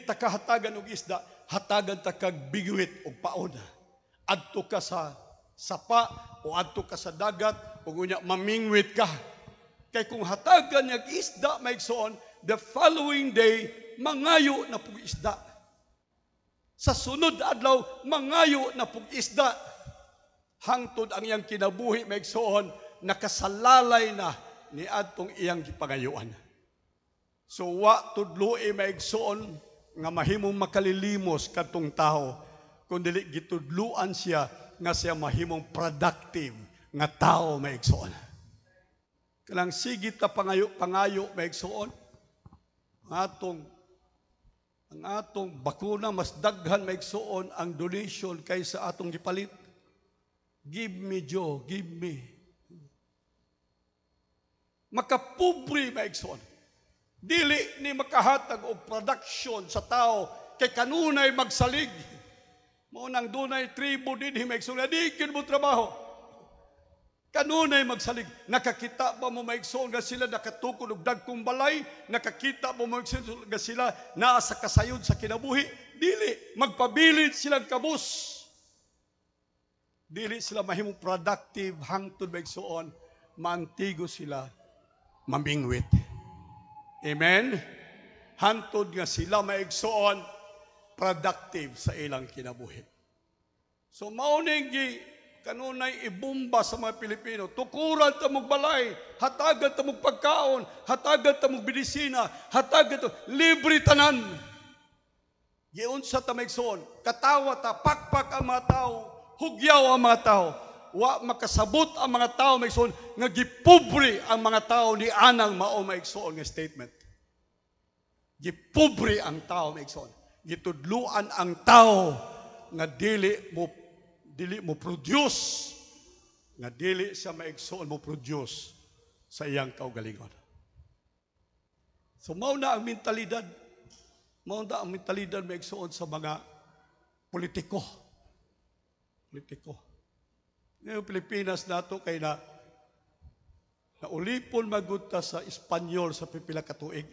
ta kahatagan og isda, hatagan ta kag bingwit og paon. Adto ka sa sapa o adto ka sa dagat ug unya mamingwit ka. Kay kung hatagan niya isda maigsoon, the following day, mangayo na pug isda. Sa sunod adlaw, mangayo na pug isda. Hangtod ang iyang kinabuhi maigsoon, nakasalalay na ni adtong iyang gipangayuan. So wa tudloi maigsoon nga mahimong makalilimos kadtong tao, kundi gitudluan siya nga siya mahimong productive nga tao maigsoon. Kanang sige ta pangayo maigsoon, ang atong bakuna mas daghan maigsoon ang donation kaysa atong gipalit. Give me Joe, give me. Makapubri maigsoon. Dili ni makahatag og production sa tao kay kanunay magsalig. Mao nang dunay tribo dinhi maigsoon, di gyud mo trabaho. Kanunay magsalig. Nakakita ba mo maigsoon nga sila nakatukod og dagkong balay? Nakakita mo maigsoon nga sila naa sa kasayod sa kinabuhi? Dili. Magpabilid silang kabus. Dili sila mahimong productive hangtod maigsoon. Maantigo sila mamingwit. Amen? Hangtod nga sila maigsoon productive sa ilang kinabuhi. So mauning kanunay ibumba sa mga Pilipino. Tukuran ta mong balay, hatagan ta mong pagkaon, hatagan ta mong bidisina, hatagan ta, libre tanan. Giunsa ta maigsoon, katawa ta, pakpak ang mga tao, hugyaw ang mga tao. Wa makasabot ang mga tao maigsoon, nga gipobre ang mga tao ni anang mao maigsoon nga statement. Gipobre ang tao maigsoon. Gitudluan ang tao nga dili mo produce, nga dili siya maigsoon mo produce sa iyang kaugalingon. So mao na ang mentalidad maigsoon sa mga politiko. Ngayon Pilipinas nato kay na ulipon magudta sa Espanyol sa pipila ka tuig.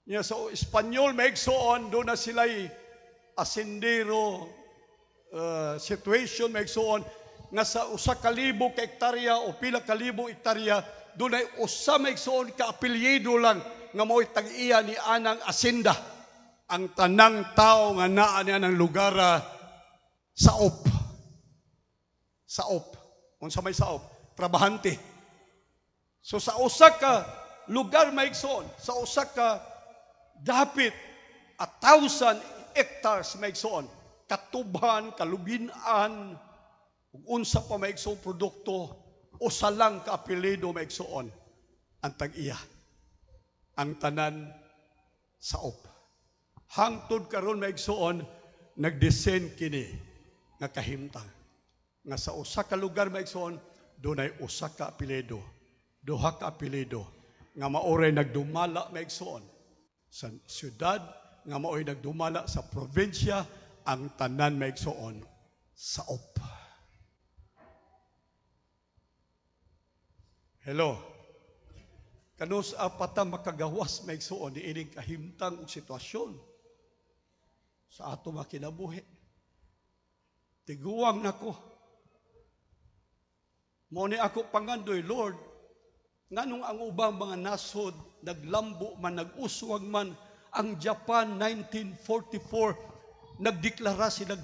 Nya sa Espanyol maigsoon do na sila'y asindero situation maigsoon nga sa 1,000 ka hektarya o pila ka libo hektarya dunay usa maigsoon ka apelyido lang nga mo'y tag-iya ni anang asinda. Ang tanang tao nga naa niya ng lugar saop. Unsa may saop? Trabahante. So sa usa ka lugar maigsoon, sa usa ka dapit 1,000 hectares maigsoon, katuban, kalubinan, ug unsa pa maigsoong produkto, usa lang ka apelyido maigsoon ang tag-iya. Ang tanan saop. Hangtod karon maigsoon, nagdesign kini nga kahimtang. Nga sa usa ka lugar maigsoon, dunay usa ka apelyido, duha ka apelyido nga maoray nagdumala maigsoon sa syudad, nga maoray nagdumala sa probinsya, ang tanan maigsoon saop. Hello. Kanus apata makagawas maigsoon ni ining kahimtang og sitwasyon sa ato makinabuhi. Tiguang nako. Mao ni ako pangandoy, Lord, nganong ang ubang mga nasod naglambo man, nag-uswag man. Ang Japan 1944 nagdeklara sila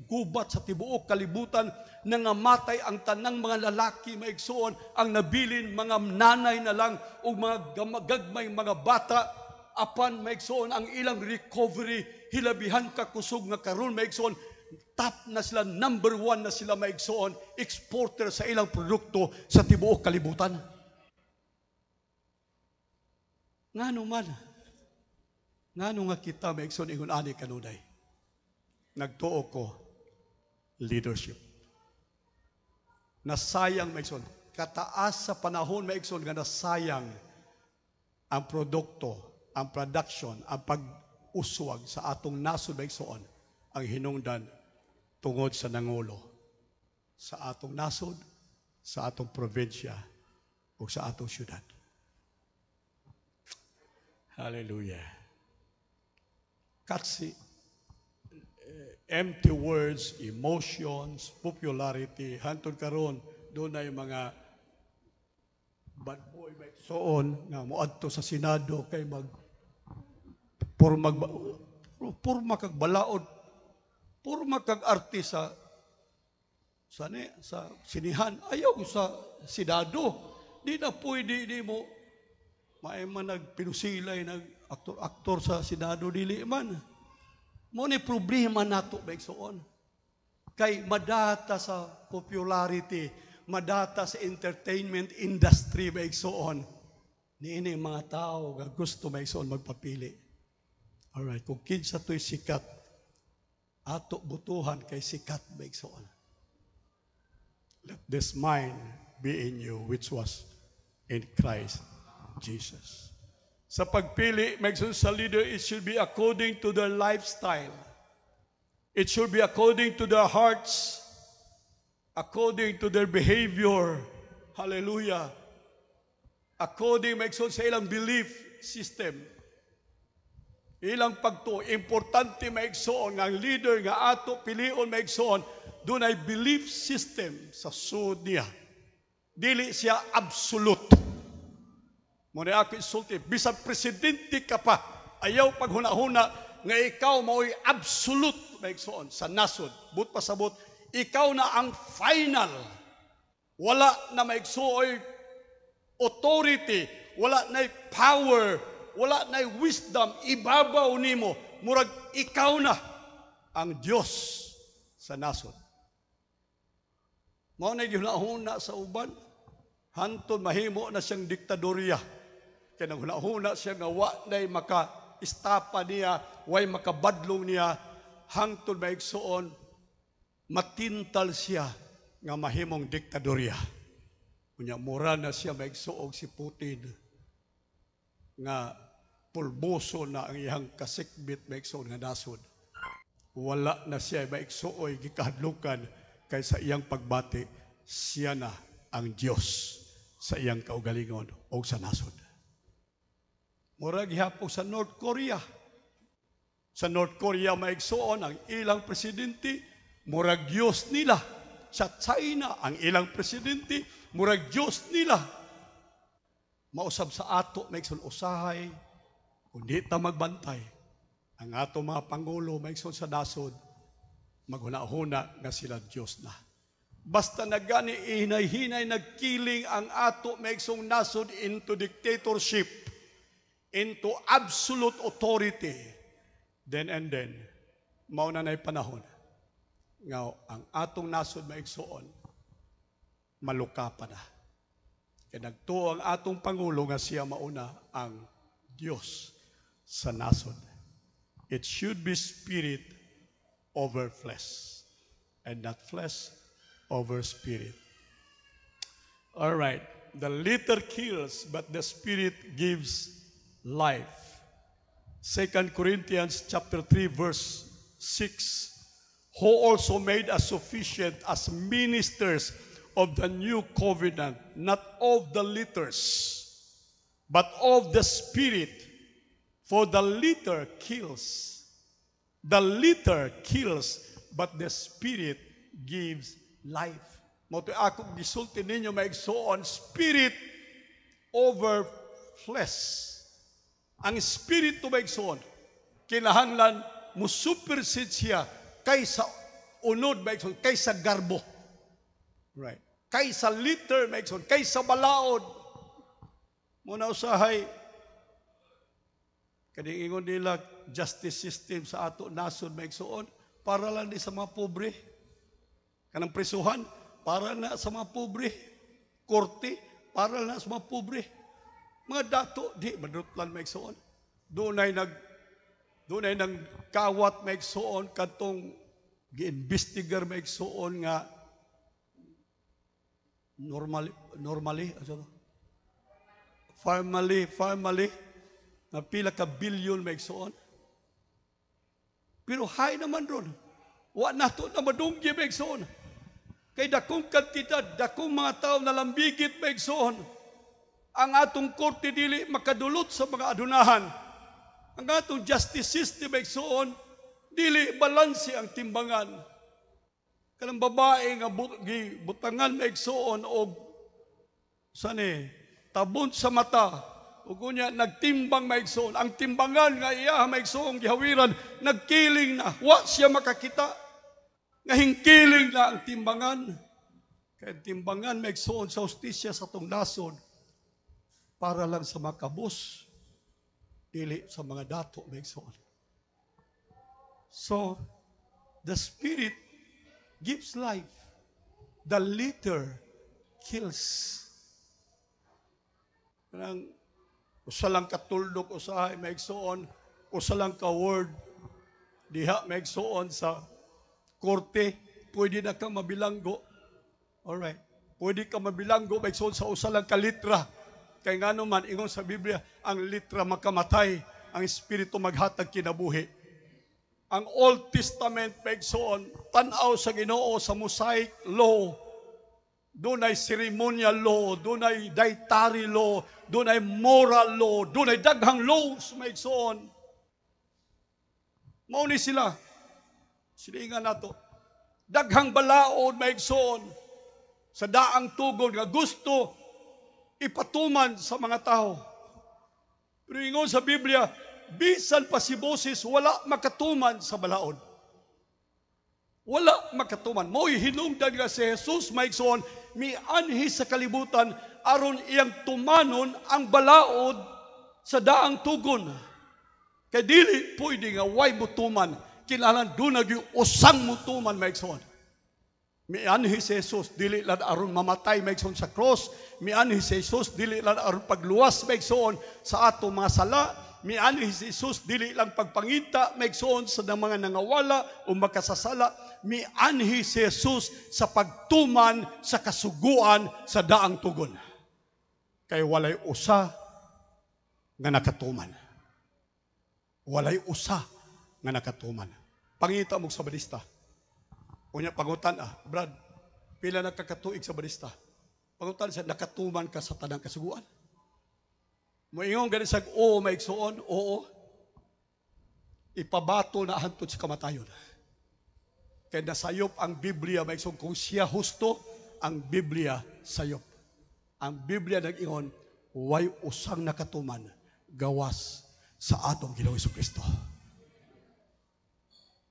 gubat sa tibuok kalibutan, nangamatay ang tanang mga lalaki maigsoon, ang nabilin mga nanay na lang o mga gagmay mga bata, apan maigsoon ang ilang recovery, hilabihan kakusog nga karon maigsoon, top na sila, number 1 na sila maigsoon, exporter sa ilang produkto sa tibuok kalibutan. Ngano man, ngano nga kita maigsoon ingon ani kanunay, nagtuo ko leadership. Nasayang maigsoon, kataas sa panahon maigsoon nga nasayang ang produkto, ang production, ang pag-uswag sa atong nasod maigsoon, ang hinungdan tungod sa nangulo sa atong nasod, sa atong probinsya o sa atong syudad. Hallelujah. Kasi empty words, emotions, popularity, hantod karon doon na yung mga bad boy maigsoon nga moadto sa Senado kay purma kag balaod, purma kag artista sa sinihan, ayaw sa Senado. Di na pwede, di mo may man nagpinusilay, nag-aktor sa Senado, dili man. Mo ni problema nato maigsoon. Kay madata sa popularity, madata sa entertainment industry maigsoon. Niini mga tao nga gusto maigsoon magpapili. Alright, kung kinsa to'y sikat, ato butuhan kay sikat maigsoon. Let this mind be in you which was in Christ Jesus. Sa pagpili, maigsoon sa leader, it should be according to their lifestyle. It should be according to their hearts, according to their behavior. Hallelujah. According, maigsoon sa ilang belief system. Ilang pagtuo, importante maigsoon nga ang leader nga ato pilion maigsoon, doon ay belief system sa sud niya. Dili siya absolute. Muna ako isulti, bisan presidente ka pa, ayaw paghuna-huna nga ikaw mao'y absolute maigsoon sa nasod. But pasabot, Ikaw na ang final. Wala na maigsuoy authority, wala na power, wala na wisdom, ibabaw nimo. Murag ikaw na ang Diyos sa nasod. Mao na gihunahuna sa uban, hantod mahimo na siyang diktadorya. Kaya naghunahuna siya nga wa na'y maka-istapa niya, way makabadlong niya, hantod maigsuon, matintal siya nga mahimong diktadorya. Kunya mura na siya maigsuog si Putin nga pulboso na ang iyang kasikbit maigsuon nga nasod. Wala na siya maigsuoy gikahadlukan kaysa iyang pagbati, siya na ang Diyos sa iyang kaugalingon o sa nasod. Mura gihapon sa North Korea. Sa North Korea maigsuon ang ilang presidente, murag Diyos nila. Sa China, ang ilang presidente, murag Diyos nila. Mausab sa ato, maigsoon usahay, kundi ta magbantay. Ang ato mga pangulo, maigsoon sa nasod, maghuna-huna nga sila Diyos na. Basta nagani hinay-hinay nagkiling ang ato maigsoong nasod into dictatorship, into absolute authority, then and then, mauna na'y panahon nga ang atong nasod maigsoon maluka pa na. Kaya nagtuo ang atong Pangulo nga siya mauna ang Diyos sa nasod. It should be spirit over flesh and not flesh over spirit. All right. The letter kills, but the spirit gives life. 2 Corinthians chapter 3 verse 6. Who also made us sufficient as ministers of the new covenant, not of the letters, but of the Spirit. For the letter kills. The letter kills, but the Spirit gives life. Moto ako gisulti ninyo maigsoon, spirit over flesh. Ang spirito maigsoon, kinahanglan mo supersede siya kaysa unod, maigsoon, kaysa garbo. Right. Kaysa liter, maigsoon, kaysa balaod. Muna usahay, kaning ingon nila, justice system sa ato nasod, maigsoon, para lang di sa mga pobre. Kanang prisuhan, para na sa mga pobre. Korte, para na sa mga pobre. Mga dato, di, madrutlan maigsoon. Doon ay nang kawat maigsoon katong gi-investigar maigsoon nga normally formally na pila ka bilyon maigsoon. Pero hay naman ron. Wa nato na madunggi maigsoon. Kay dakong kantidad, dakong mga tao na lambigit maigsoon. Ang atong korte dili makadulot sa mga adunahan. Ang atong justice system maigsoon, dili balanse ang timbangan. Kanang babae nga butangan maigsoon og sani tabon sa mata ug unya nagtimbang maigsoon. Ang timbangan nga iya maigsoon gihawiran nagkiling na, wa siya makakita. Nga hingkiling na ang timbangan. Kaya timbangan maigsoon sa hustisya sa tong nasod para lang sa mga kabus, dili sa mga dato maigsoon. So, the Spirit gives life. The letter kills. Kanang usa lang katuldok usahay maigsoon, usa lang ka word diha maigsoon sa korte, pwede na kang mabilanggo. Alright. Pwede ka mabilanggo maigsoon sa usa lang ka litra. Kay ngano man ingon sa Biblia, ang litra makamatay, ang espiritu maghatag kinabuhi. Ang Old Testament maigsoon, tan-aw sa Ginoo sa Mosaic law. Dunay ceremonial law, dunay dietary law, dunay moral law, dunay daghang laws maigsoon. Mao ni sila. Silingan nato. Daghang balaod maigsoon sa daang tugon nga gusto ipatuman sa mga tao. Pero ingon sa Biblia, bisan pa si Moses wala makatuman sa balaod. Wala makatuman. Mo'y hinungdan nga si Jesus maigsoon, mianhi sa kalibutan, aron iyang tumanon ang balaod sa daang tugon. Kay dili pwede nga way mutuman, kinahanglan dunag yung usang mutuman maigsoon. Mianhi si Jesus, dili lang aron mamatay maigsoon sa cross. Mianhi si Jesus, dili lang aron pagluwas maigsoon sa ato mga sala. Mianhi si Jesus, dili lang pagpangita maigsoon sa mga nangawala o makasasala. Mianhi si Jesus sa pagtuman sa kasuguan sa daang tugon. Kay walay usa nga nakatuman. Walay usa nga nakatuman. Pangita mo sa balista. Unya pangutan Brad, pila nakakatuig sa balista. Pangutan siya, nakatuman ka sa tanang kasuguan. Moingon gani sa oo maigsoon, oo. Ipabato na hantod sa kamatayon. Kaya nasayop ang Biblia maigsoon, kung siya husto, ang Biblia sayop. Ang Biblia nag-ingon, way usang nakatuman gawas sa atong Ginoong Jesucristo.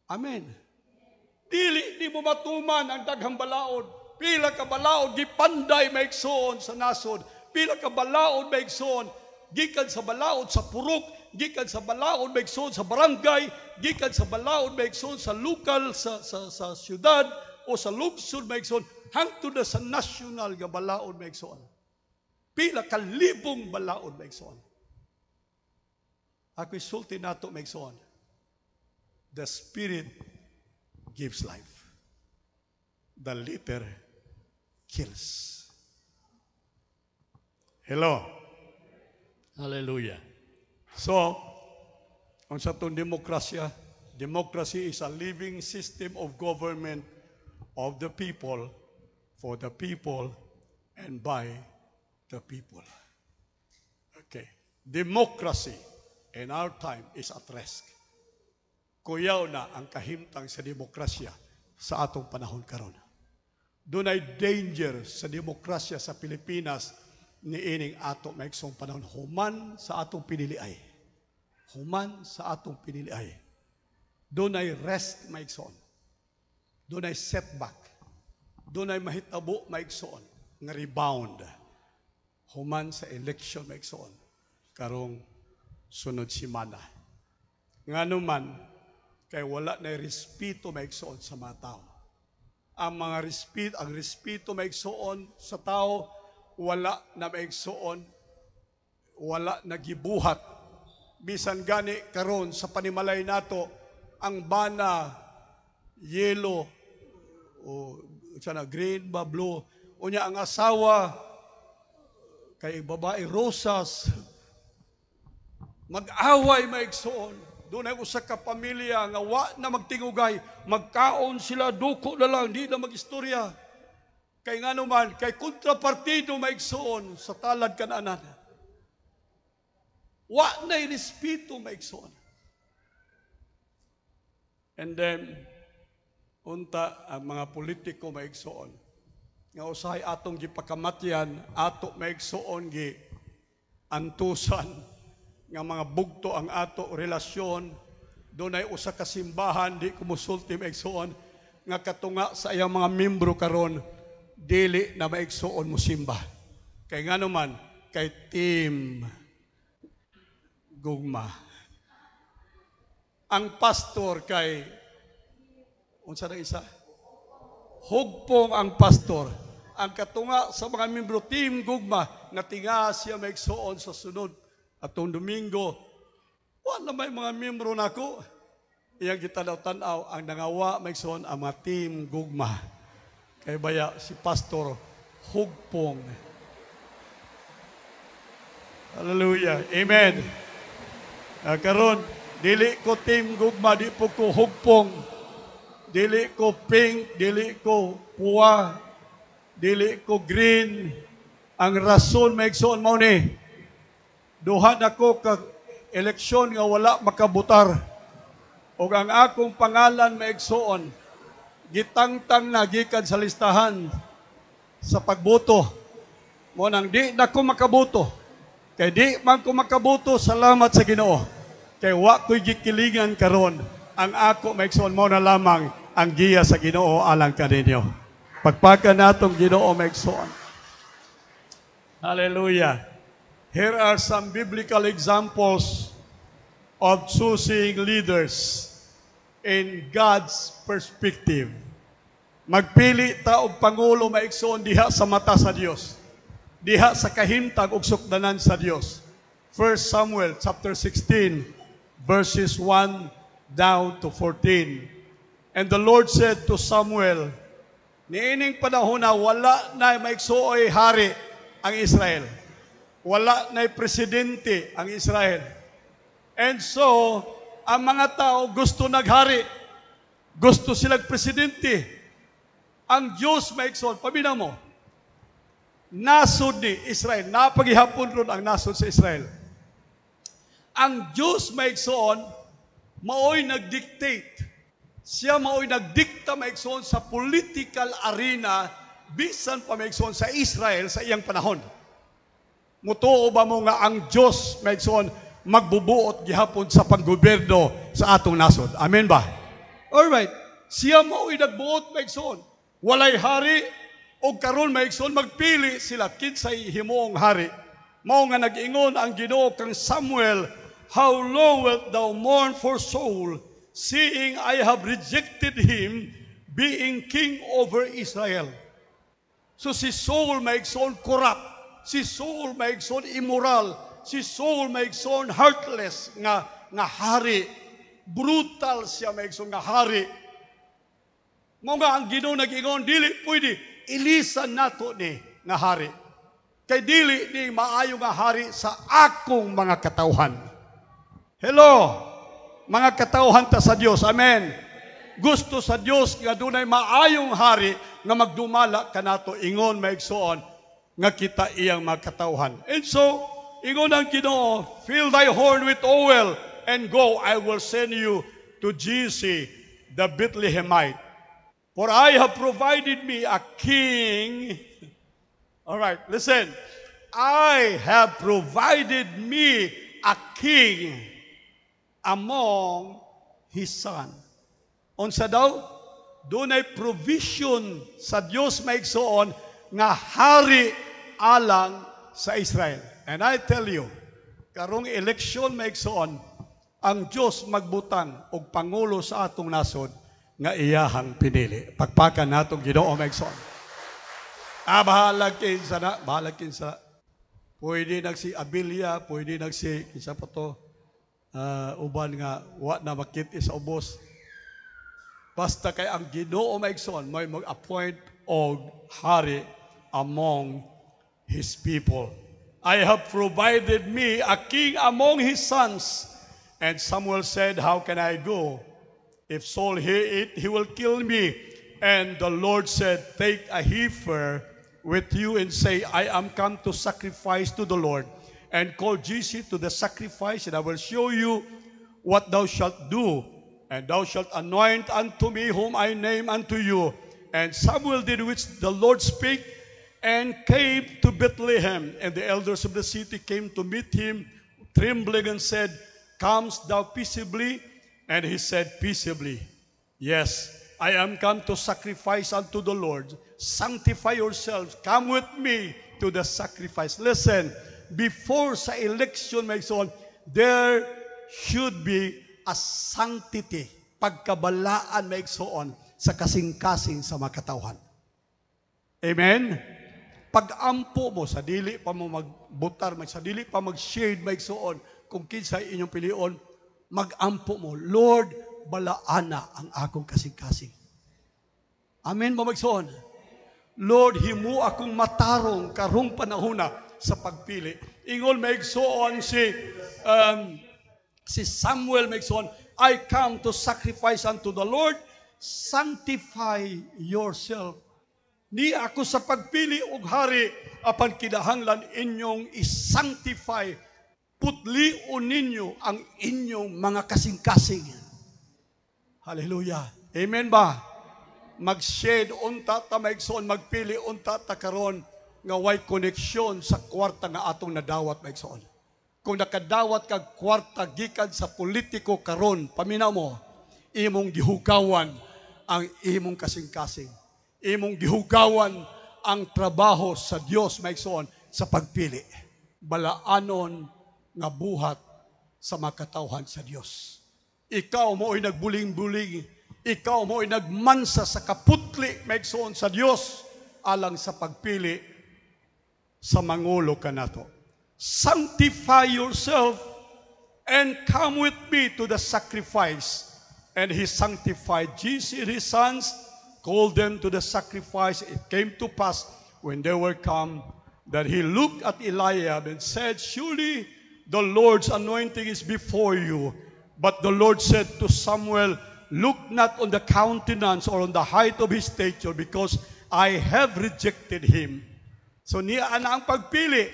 Amen. Dili di mo matuman ang daghang balaod. Pila ka balaod gipanday maigsoon sa nasod. Pila ka balaod maigsoon gikan sa balaod sa purok, gikan sa balaod maigsoon sa barangay, gikan sa balaod maigsoon sa lokal sa syudad o sa lungsod maigsoon hangtod na sa national nga balaod maigsoon. Pila ka libong balaod maigsoon. Ako isulti nato maigsoon. The Spirit gives life. The letter kills. Hello. Hallelujah. So, unsa tong demokrasya? Democracy is a living system of government of the people, for the people, and by the people. Okay. Democracy in our time is at risk. Kuyaw na ang kahimtang sa demokrasya sa atong panahon karon. Doon ay danger sa demokrasya sa Pilipinas ni ining ato maigsong panahon. Human sa atong piniliay. Human sa atong piniliay. Doon ay rest maigsoon. Doon ay setback. Doon ay mahitabo maigsoon. Nga rebound. Human sa election maigsoon. Karong sunod simana. Nga naman, kay wala na respeto maigsoon sa mga tao. Ang respeto maigsoon sa tao, wala na maigsoon, wala na gibuhat. Bisan gani karon sa panimalay nato, ang bana, yellow, o sana green ba, blue, unya ang asawa, kay babae rosas, mag-away maigsoon. Doon ay usa ka pamilya nga wa na magtingugay, magkaon sila, duko na lang, di na mag-istorya. Kay nga naman, kay kontrapartido maigsoon sa talad kananan. Wa na respeto maigsoon. And then, unta ang mga politiko maigsoon. Nga usahay atong gipakamatyan, ato maigsoon gi antusan, nga mga bugto ang ato relasyon. Doon ay usa ka simbahan, di kumusulti maigsoon, nga katunga sa iyang mga membro karon dili na maigsoon mo simba. Kay nga naman, kay Team Gugma. Ang pastor kay, unsa na isa? Hugpong ang pastor. Ang katunga sa mga membro Team Gugma, natinga siya maigsoon sa sunod atong Domingo, wala may mga membro nako. Iyang gitanaw-tanaw ang nangawa maigsoon ang mga Team Gugma. Kay baya si Pastor Hugpong. Hallelujah. Amen. Karon, dili ko Team Gugma, di po ko Hugpong. Dili ko pink, dili ko puwa, dili ko green. Ang rason maigsoon mao ni duha nako kag eleksyon nga wala makabutar. O ang akong pangalan maigsoon, gitangtang na gikan sa listahan sa pagboto. Mo nang di na ko makaboto. Kay di man ko makaboto, salamat sa Ginoo. Kay wa ko'y gikilingan karon. Ang ako maigsoon mo na lamang, ang giya sa Ginoo alang kaninyo. Pagpaka natong Ginoo maigsoon. Hallelujah. Here are some biblical examples of choosing leaders in God's perspective. Magpili ta og pangulo maigsoon diha sa mata sa Dios. Diha sa kahimtang ug sukdanan sa Dios. 1 Samuel chapter 16 verses 1 down to 14. And the Lord said to Samuel, niining panahon na wala na maigsuoy hari ang Israel. Wala na presidente ang Israel. And so, ang mga tao gusto naghari. Gusto silang presidente. Ang Diyos maigsoon, pabina mo, nasod ni Israel, napagihapon ron ang nasod sa Israel. Ang Diyos maigsoon, maoy nagdictate. Siya maoy nagdikta maigsoon sa political arena bisan pa maigsoon sa Israel sa iyang panahon. Mutuo ba mo nga ang Diyos maigsoon magbubuot gihapon sa panggobyerno sa atong nasod? Amen ba? Alright. Siya maoy nagbuot maigsoon. Walay hari o karon maigsoon magpili sila kinsay himuong hari. Mao nga nag-ingon ang Ginoo kang Samuel, how long wilt thou mourn for Saul, seeing I have rejected him, being king over Israel. So si Saul maigsoon corrupt, si Saul maigsoon immoral, si Saul maigsoon heartless nga hari, brutal siya maigsoon nga hari. Mao nga ang Ginoo nag-ingon, dili pwede ilisan nato ni nga hari. Kay dili ni maayo nga hari sa akong mga katawhan. Hello, mga katawhan ta sa Dios. Amen. Gusto sa Dios nga dunay maayong hari nga magdumala kanato ingon maigsoon nga kita iyang mga katawhan. And so, ingon ang Ginoo, fill thy horn with oil and go, I will send you to Jesse the Bethlehemite. For I have provided me a king. All right, listen. I have provided me a king among his son. Unsa daw? Dunay provision sa Dios maigsoon nga hari alang sa Israel. And I tell you, karong eleksyon maigsoon, ang Dios magbutang og pangulo sa atong nasod nga iyahang pinili. Pagpakan natong Ginoo maigsoon. Bahalag kinsa na, bahalag kinsa. Pwede nagsi Abilia, pwede nagsi kinsa pa to, uban nga wa na makit sa ubos. Basta kay ang Ginoo maigsoon may mag-appoint og hari among his people. I have provided me a king among his sons. And Samuel said, how can I go? If Saul hear it, he will kill me. And the Lord said, take a heifer with you and say, I am come to sacrifice to the Lord. And call Jesse to the sacrifice, and I will show you what thou shalt do. And thou shalt anoint unto me whom I name unto you. And Samuel did which the Lord spake, and came to Bethlehem. And the elders of the city came to meet him, trembling, and said, comest thou peaceably? And he said, peaceably. Yes, I am come to sacrifice unto the Lord. Sanctify yourselves. Come with me to the sacrifice. Listen, before sa election, there should be a sanctity, pagkabalaan maigsoon sa kasing-kasing sa mga katawhan. Amen? Pag-ampo mo, sa dili pa mo magbutar, sa dili pa mag-shade maigsoon, kung kinsa inyong pilion, mag-ampo mo, Lord, balaana ang akong kasing-kasing. Amen ba maigsoon? Lord, himu akong matarong karong panahona sa pagpili. Ingon maigsoon si Samuel maigsoon, I come to sacrifice unto the Lord, sanctify yourself. Di ako sa pagpili og hari apan kinahanglan inyong i-sanctify, putlion ninyo ang inyong mga kasing-kasing. Hallelujah. Amen ba? Mag-shade unta ta maigsoon, magpili unta ta karon nga way koneksyon sa kwarta nga atong nadawat maigsoon. Kung nakadawat kag kwarta gikan sa politiko karon, paminaw mo, imong gihugawan ang imong kasing-kasing. Imong gihugawan ang trabaho sa Dios maigsoon sa pagpili. Balaanon nga buhat sa makatawhan sa Dios. Ikaw mo'y nagbuling-buling, ikaw mo'y nagmansa sa kaputli maigsoon sa Dios alang sa pagpili sa mangulo kanato. Sanctify yourself and come with me to the sacrifice. And he sanctified Jesus and his sons, called them to the sacrifice. It came to pass when they were come that he looked at Eliab and said, surely the Lord's anointing is before you. But the Lord said to Samuel, look not on the countenance or on the height of his stature, because I have rejected him. So niya ana ang pagpili.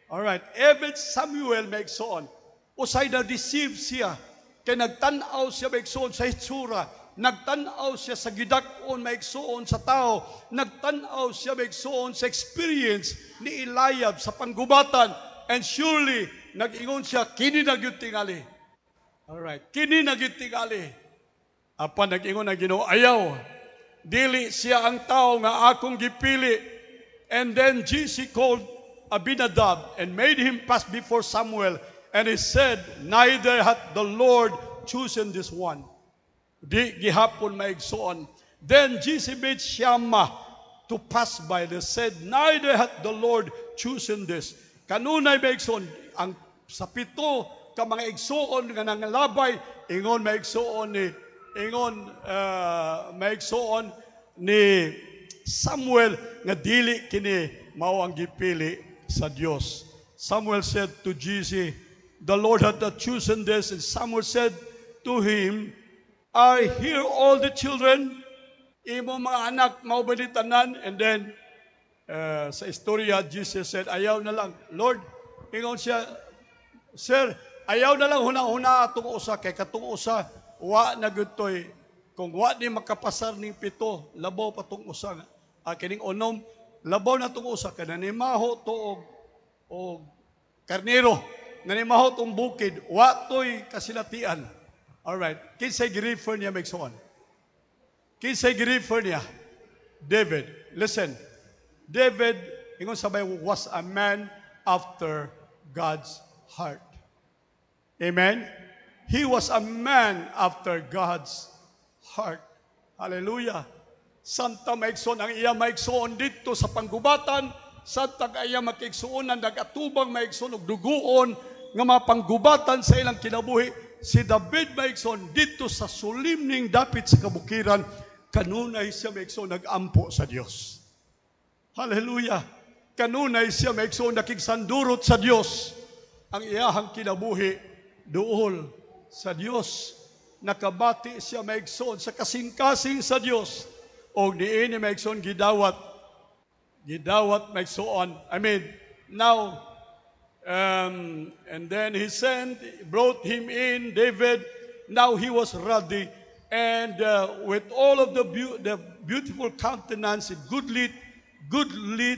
Alright, even Samuel maigsoon, usay na-deceive siya, kay nagtanaw siya maigsoon sa hitsura, nagtanaw siya sa gidakon maigsoon sa tao, nagtanaw siya maigsoon sa experience ni Eliab sa panggubatan, and surely nag-ingon siya, kini na gyud tingali. Alright, kini na gyud tingali. Apan nag-ingon na Ginoo, ayaw, dili siya ang tao nga akong gipili. And then Jesse called Abinadab and made him pass before Samuel, and he said, neither hath the Lord chosen this one. Di gihapon maigsoon. Then Jesse made Shammah to pass by. They said, neither hath the Lord chosen this. Kanunay maigsoon, ang sa pito ka mga igsoon nga nangalabay, ingon maigsoon ni Samuel nga dili kini mao ang gipili sa Dios. Samuel said to Jesse, the Lord hath not chosen this. And Samuel said to him, are here all the children? Imo mga anak mao ba ni tanan? And then sa istorya, Jesus said, ayaw na lang. Lord, ingon siya, sir, ayaw na lang huna-huna atong usa, kay katong usa wa na gudtoy. Kung wa ni makapasar ning pito, labaw pa tong usa. Kining unom, labaw na tong usa, kay nanimaho to og karnero, nanimaho tong bukid, wa toy kasilatian. Alright, kinsay gi-refer niya maigsoon? Kinsay gi-refer niya? David. Listen, David, ingon sabay, was a man after God's heart. Amen? He was a man after God's heart. Hallelujah. Santa maigsoon ang iya maigsoon dito sa panggubatan, santa ang iya makiigsuonan nagatubang maigsoon og duguon nga mga panggubatan sa ilang kinabuhi. Si David maigsoon dito sa sulimning dapit sa kabukiran, kanunay siya maigsoon nagampo sa Dios. Hallelujah. Kanunay siya maigsoon nakigsandurot sa Dios. Ang iyahang kinabuhi duol sa Dios. Nakabati siya maigsoon sa kasing-kasing sa Dios. O niini maigsoon gidawat maigsoon. Now, and then he brought him in, David. Now he was ready, and with all of the beautiful countenance, goodly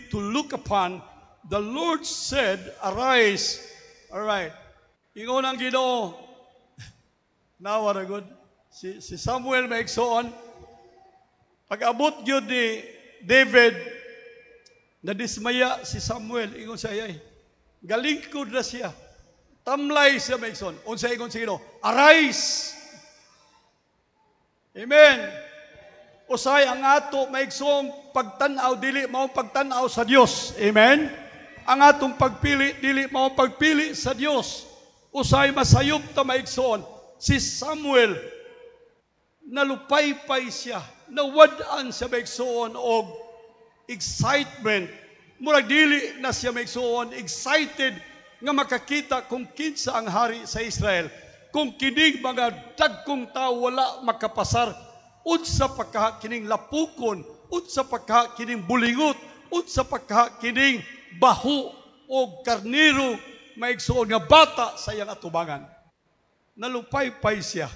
to look upon, the Lord said, arise. All right. Ingon ang Ginoo. Now, what a good. Si Samuel maigsoon. Pag-abot yun ni David, nadismaya si Samuel. Ingon siya, galingkod na siya. Tamlay siya maigsoon. Unsa ingon si Ginoo, arise. Amen. Usay ang ato maigsoong pagtanaw, dili mao pagtanaw sa Dios. Amen. Ang atong pagpili, dili mao pagpili sa Dios. Usay masayop ta maigsoon. Si Samuel, nalupaypay siya, nawad-an siya maigsoon og excitement. Murag dili na siya maigsoon, excited nga makakita kung kinsa ang hari sa Israel. Kung kining mga dagkong tao wala makapasar, unsa pa kining lapukon, unsa pa kining bulingot, unsa pa kining baho o karnero maigsoon nga bata sa iyang atubangan. Nalupaypay siya.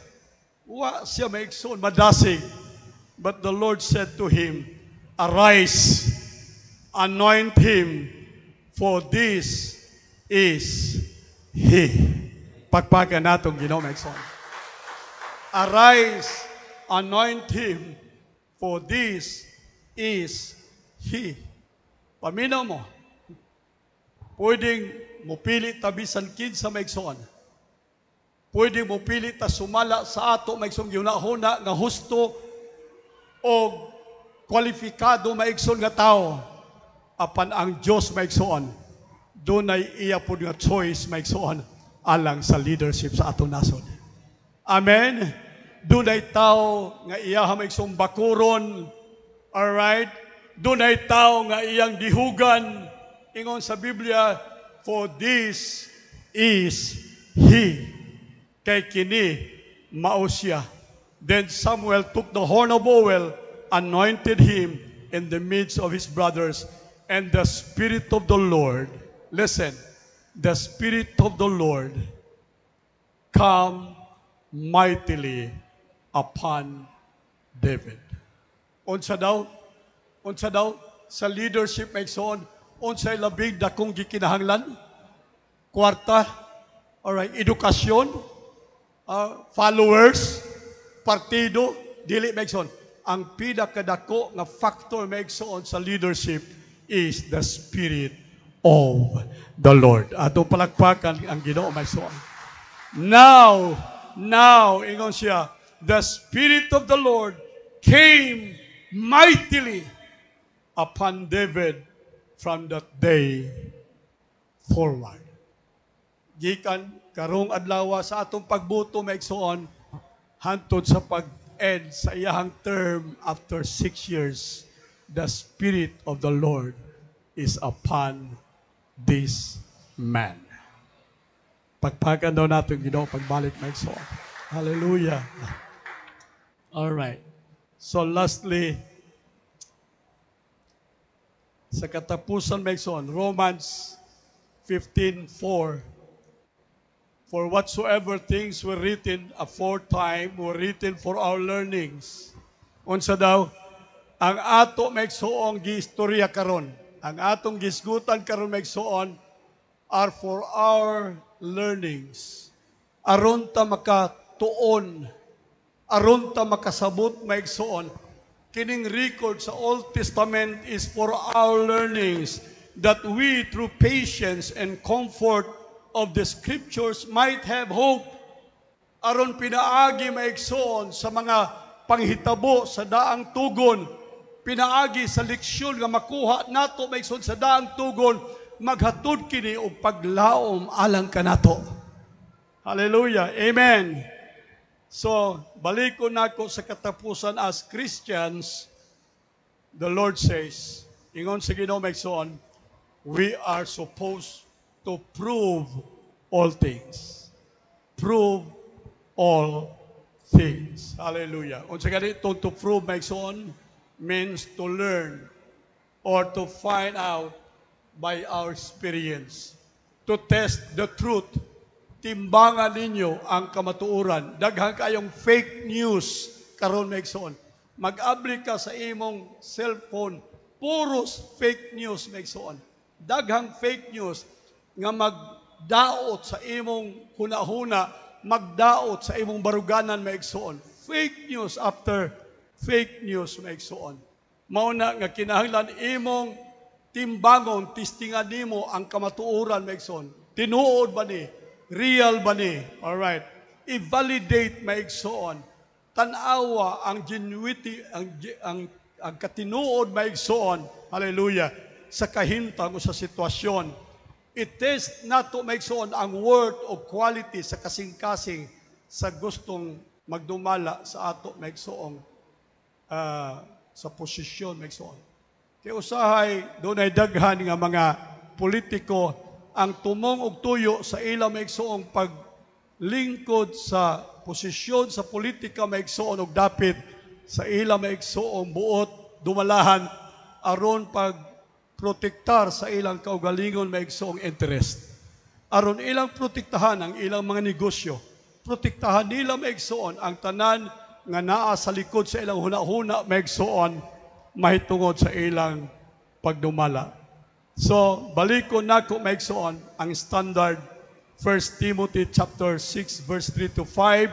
Wa siya maigsoon, madasig. But the Lord said to him, arise, anoint him, for this is he. Pagpagan natong Ginoo maigsoon. Arise, anoint him, for this is He. Paminaw mo, pwedeng mupili tabisan kinsa maigsoon. Pwedeng mupili ta sumala sa ato maigsoon giunahuna nga husto o kwalifikado maigsoon nga tao. Apan ang Dios maigsoon, dunay iya pud nga choice maigsoon alang sa leadership sa aton nasod. Amen. Dunay tao nga iya maigsoon bakuron. Alright? Dunay tao nga iyang dihugan. Ingon sa Biblia, for this is He. Kay kini mao siya. Then Samuel took the horn of oil, anointed him in the midst of his brothers, and the Spirit of the Lord, listen, the Spirit of the Lord come mightily upon David. Unsa daw? Unsa daw? Sa leadership maigsoon, unsay labing dakong gikinahanglan? Kwarta, alright, edukasyon, followers, partido, dili maigsoon. Ang pinakadako nga factor maigsoon sa leadership is the Spirit of the Lord. Ato palakpakan ang Ginoo maigsoon. Now, ingon siya, the Spirit of the Lord came mightily upon David from that day forward. Gikan karong adlaw sa atong pagbuto maigsoon hantod sa pag-end sa iyahang term after 6 years, the Spirit of the Lord is upon this man. Pagpagan daw natin Ginoo pagbalik maigsoon. Hallelujah. All right. So lastly, sa katapusan maigsoon, Romans 15:4, for whatsoever things were written aforetime were written for our learnings. Unsa daw? Ang ato maigsoong giistorya karon, ang atong gisgutan karon maigsoon are for our learnings. Aron ta makatuon, aron ta makasabot maigsoon. Kining record sa Old Testament is for our learnings, that we through patience and comfort of the Scriptures might have hope. Aron pinaagi maigsoon sa mga panghitabo sa daang tugon, pinaagi sa leksyon nga makuha nato maigsoon sa daang tugon, maghatod kini og paglaom alang kanato. Hallelujah. Amen. So, baliko nako sa katapusan as Christians, the Lord says, ingon sa Ginoo maigsoon, we are supposed to prove all things. Prove all things. Hallelujah. Unsa ganito to prove maigsoon means to learn or to find out by our experience. To test the truth. Timbangan ninyo ang kamatuoran. Daghang kayong fake news karon maigsoon. Mag-abli ka sa imong cellphone, puros fake news maigsoon. Daghang fake news nga magdaot sa imong hunahuna, magdaot sa imong baruganan maigsoon. Fake news after fake news maigsoon. Mao na nga kinahanglan imong timbangon, tistingan nimo ang kamatuoran maigsoon. Tinuod ba ni? Real ba ni? Alright. I-validate maigsoon. Tanawa ang genuity, ang katinuod maigsoon. Hallelujah. Sa kahintang o sa sitwasyon. I-test nato maigsoon ang word of quality sa kasing-kasing sa gustong magdumala sa ato maigsoong sa posisyon maigsoon. Kaya usahay, doon ay daghan nga mga politiko ang tumong og tuyo sa ilang maigsoong paglingkod sa posisyon sa politika maigsoon og dapit sa ilang maigsoong buot dumalahan aron pagprotektar sa ilang kaugalingon maigsoong interest. Aron ilang protektahan ang ilang mga negosyo. Protektahan nila maigsoon ang tanan nga naa sa likod sa ilang hunahuna maigsoon mahitungod sa ilang pagdumala. So, balikon nako maigsoon ang standard 1 Timothy chapter 6 verse 3 to 5.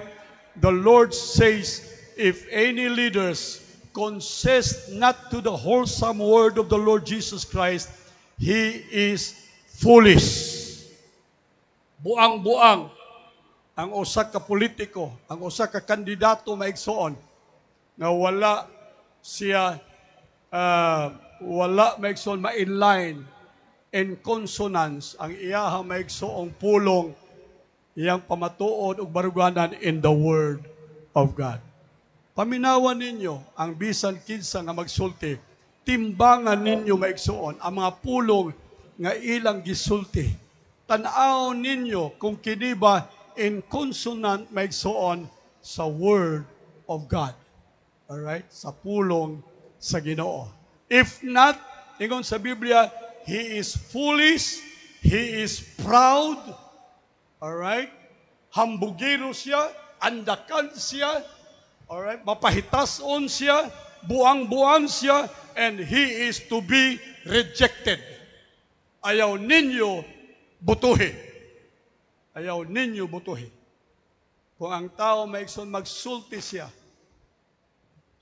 The Lord says, if any leaders consist not to the wholesome word of the Lord Jesus Christ, he is foolish. Buang-buang ang usa ka politiko, ang usa ka kandidato maigsoon nga wala maigsoon ma-inline in consonance ang iyahang maigsoong pulong iyang pamatuod ug baruganan in the Word of God. Paminawan ninyo ang bisan kinsa nga magsulti, timbangan ninyo maigsoon ang mga pulong nga ilang gisulti. Tan-aw ninyo kung kini ba in consonant maigsoon sa Word of God. Alright? Sa pulong sa Ginoo. If not, ingon sa Biblia, he is foolish, he is proud, alright? Hambugiro siya, andakan siya, alright? Mapahitason siya, buang-buang siya, and he is to be rejected. Ayaw ninyo butuhi. Ayaw ninyo butuhi. Kung ang tao maigsoon magsulti siya,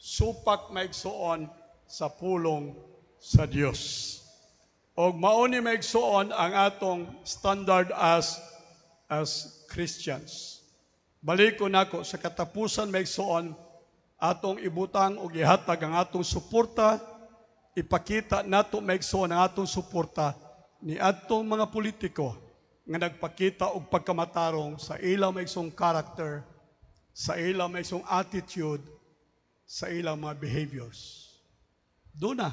supak maigsoon sa pulong sa Dios. O mauni maigsoon ang atong standard as Christians. Balik ko nako sa katapusan maigsoon atong ibutang og ihatag ang atong suporta, ipakita nato maigsoon ang atong suporta ni atong mga politiko nga nagpakita og pagkamatarong sa ilang maigsoong character, sa ilang maigsoong attitude, sa ilang mga behaviors. Doon na,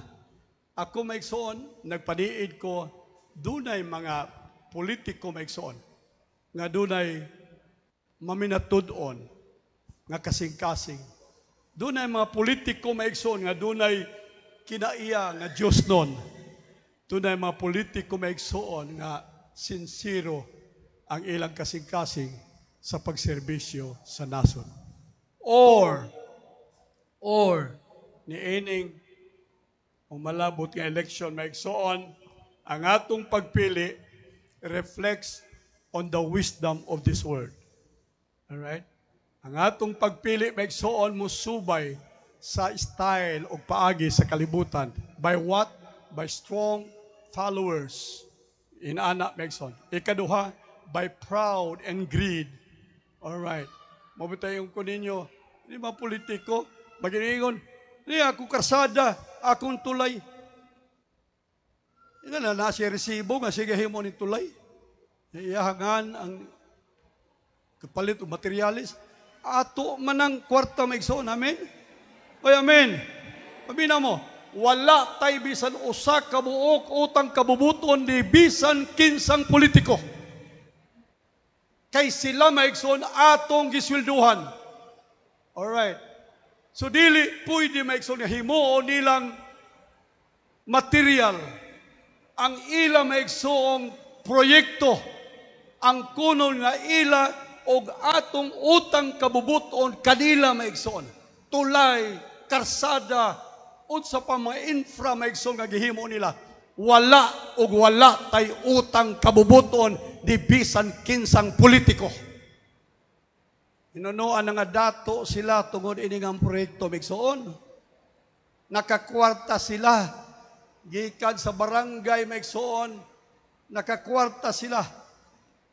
ako maigsoon, nagpaniid ko, dunay mga politiko maigsoon, nga dunay maminatud-on, nga kasing-kasing. Dunay mga politiko maigsoon, nga dunay kinaiya, nga Diyos nun. Dunay mga politiko maigsoon, nga sincero ang ilang kasing-kasing sa pagserbisyo sa nason. Or niining umalabot nga election maigsoon ang atong pagpili reflects on the wisdom of this world. All right? Ang atong pagpili maigsoon musubay sa style o paagi sa kalibutan. By what? By strong followers. Inaana maigsoon. Ikaduha, by proud and greed. All right. Mabutayong ko ninyo, di ba politiko? Maginingon, di ako karsada, akong tulay. Ina na siya resibo nga sige himo ni tulay. Iyahangan ang kapalit o materialis. Ato manang kwarta maigsoon, amen? Oy, amen. Pabina mo, wala tay bisan usa ka buok utang kabubuton di bisan kinsang politiko. Kay sila maigsoon atong giswelduhan. Alright. So dili pwede maigsoon nga himuon nilang material ang ila maigsoong proyekto ang kunon nga ila og atong utang kabubuton kanila maigsoon. Tulay, karsada, unsa pa mga infra maigsoon nga gihimo nila. Wala tay utang kabubuton di bisan kinsang politiko. Inunuan nga dato sila tungod ining ang proyekto maigsoon. Nakakwarta sila gikan sa barangay maigsoon. Nakakwarta sila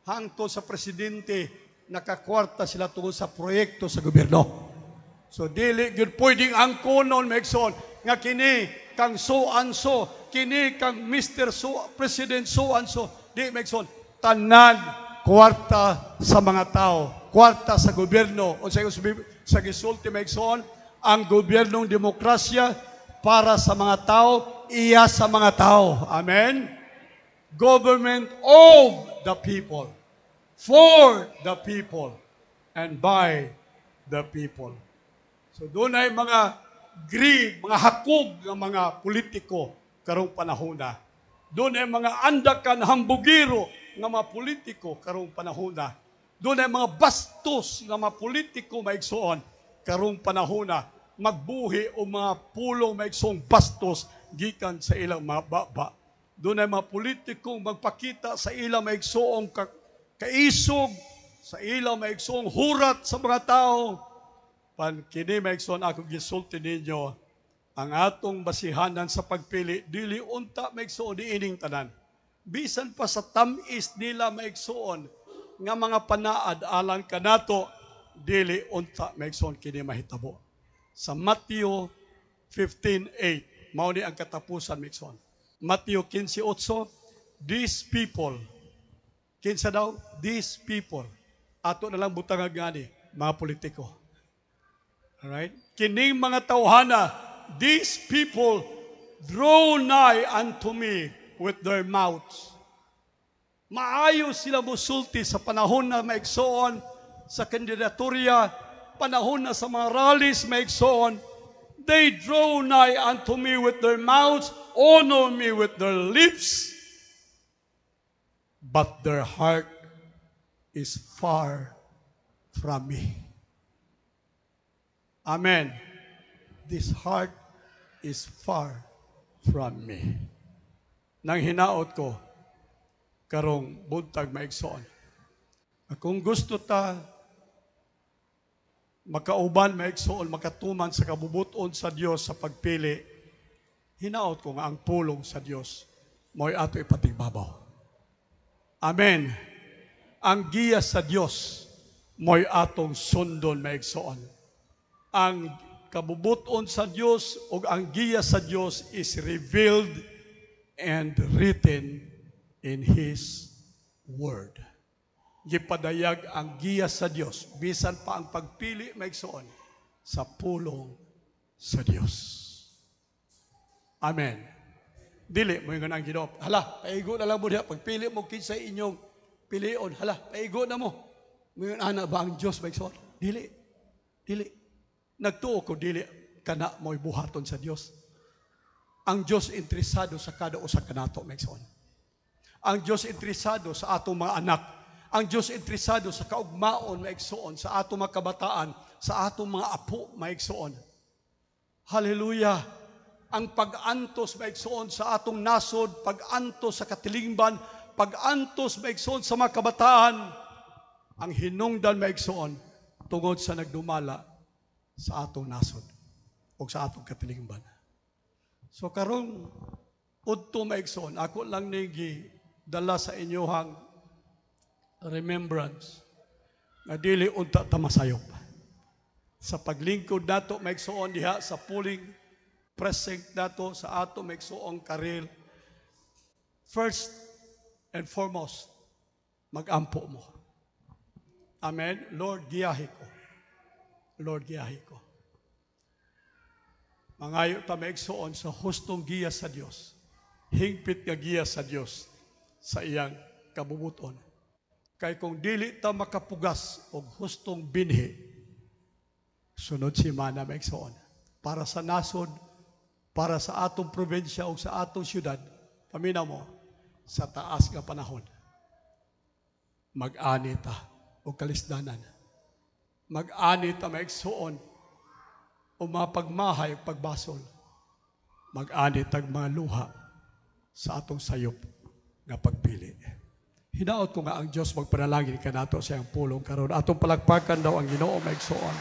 hangtod sa presidente. Nakakwarta sila tungod sa proyekto sa gobyerno. So dili gyud pwedeng angkonon maigsoon nga kini kang so-and-so, kini kang Mr. President so-and-so, di maigsoon, tanan, kwarta sa mga tao, kwarta sa gobyerno, o sa gisulti maigsoon, ang gobyernong demokrasya para sa mga tao, iya sa mga tao. Amen? Government of the people, for the people, and by the people. So doon ay mga greed, mga hakog ng mga politiko karong panahona. Doon ay mga andakan, hambugiro ng mga politiko karong panahona. Doon ay mga bastos ng mga politiko maigsoon karong panahona. Magbuhi o mga pulong maigsoong bastos gikan sa ilang mga baba. Doon ay mga politikong magpakita sa ilang maigsoong kaisog, sa ilang maigsoong hurat sa mga tao. Pan kini maigsoon ako gisulti ninyo, ang atong basihanan sa pagpili, dili unta maigsuon diining tanan. Bisan pa sa tamis nila maigsuon nga mga panaad alang kanato, dili unta maigsuon kini mahitabo. Sa Matthew 15:8, mao ni ang katapusan maigsuon. Matthew 15:8, these people, kinsa daw? These people. Ato na lang butang gani, mga politiko. Alright? Kining mga tawhana, these people draw nigh unto me with their mouths. Maayo sila musulti sa panahon na maigsoon sa kandidaturya, panahon na sa mga rallies maigsoon. They draw nigh unto me with their mouths, honor me with their lips, but their heart is far from me. Amen. This heart is far from me. Nang hinaot ko, karong buntag maigsoon. Kung gusto ta, makauban maigsoon, makatuman sa kabubuton sa Dios sa pagpili, hinaot ko nga ang pulong sa Dios, mo'y ato ipatigbabaw. Amen. Ang giya sa Dios, mo'y atong sundon maigsoon. Ang kabubuton sa Dios o ang giya sa Dios is revealed and written in His Word. Gipadayag ang giya sa Dios, bisan pa ang pagpili maigsoon sa pulong sa Dios. Amen. Dili mo yung ang Ginoo. Hala, paigo na lang mo diha. Pagpili mo kinsa inyong pilion. Hala, paigo na mo. Ngayon ana ba ang Dios maigsoon? Dili. Dili. Nagtuo ko dili kana mo'y buhaton sa Dios. Ang Dios interesado sa kada usa kanato maigsoon. Ang Dios interesado sa atong mga anak. Ang Dios interesado sa kaugmaon maigsoon, sa atong mga kabataan, sa atong mga apo maigsoon. Hallelujah. Ang pag-antos maigsoon sa atong nasod, pag-antos sa katilingban, pag-antos maigsoon sa mga kabataan, ang hinungdan maigsoon tungod sa nagdumala sa atong nasod o sa atong katilingban. So karong udto maigsoon, ako lang nigi dala sa inyohang remembrance na dili unta ta masayop. Sa paglingkod nato maigsoon diha sa polling precinct nato sa ato maigsoong karil, first and foremost, mag-ampo mo. Amen. Lord, giyahi ko. Lord, giyahi ko. Mangayo ta maigsoon sa hustong giya sa Dios. Hingpit nga giya sa Dios sa iyang kabubuton. Kay kung dili ta makapugas og hustong binhi, sunod si mana maigsoon. Para sa nasod, para sa atong probinsya o sa atong syudad, paminaw mo, sa taas nga panahon, mag-ani ta o kalisdanan. Mag-ani ta maigsoon o mapagmahay o pagbasol. Mag-ani tag mga luha sa atong sayop nga pagpili. Hinaot ko nga ang Diyos magpanalangin kanato sa iyang pulong karon. Atong palagpakan daw ang Ginoo maigsoon.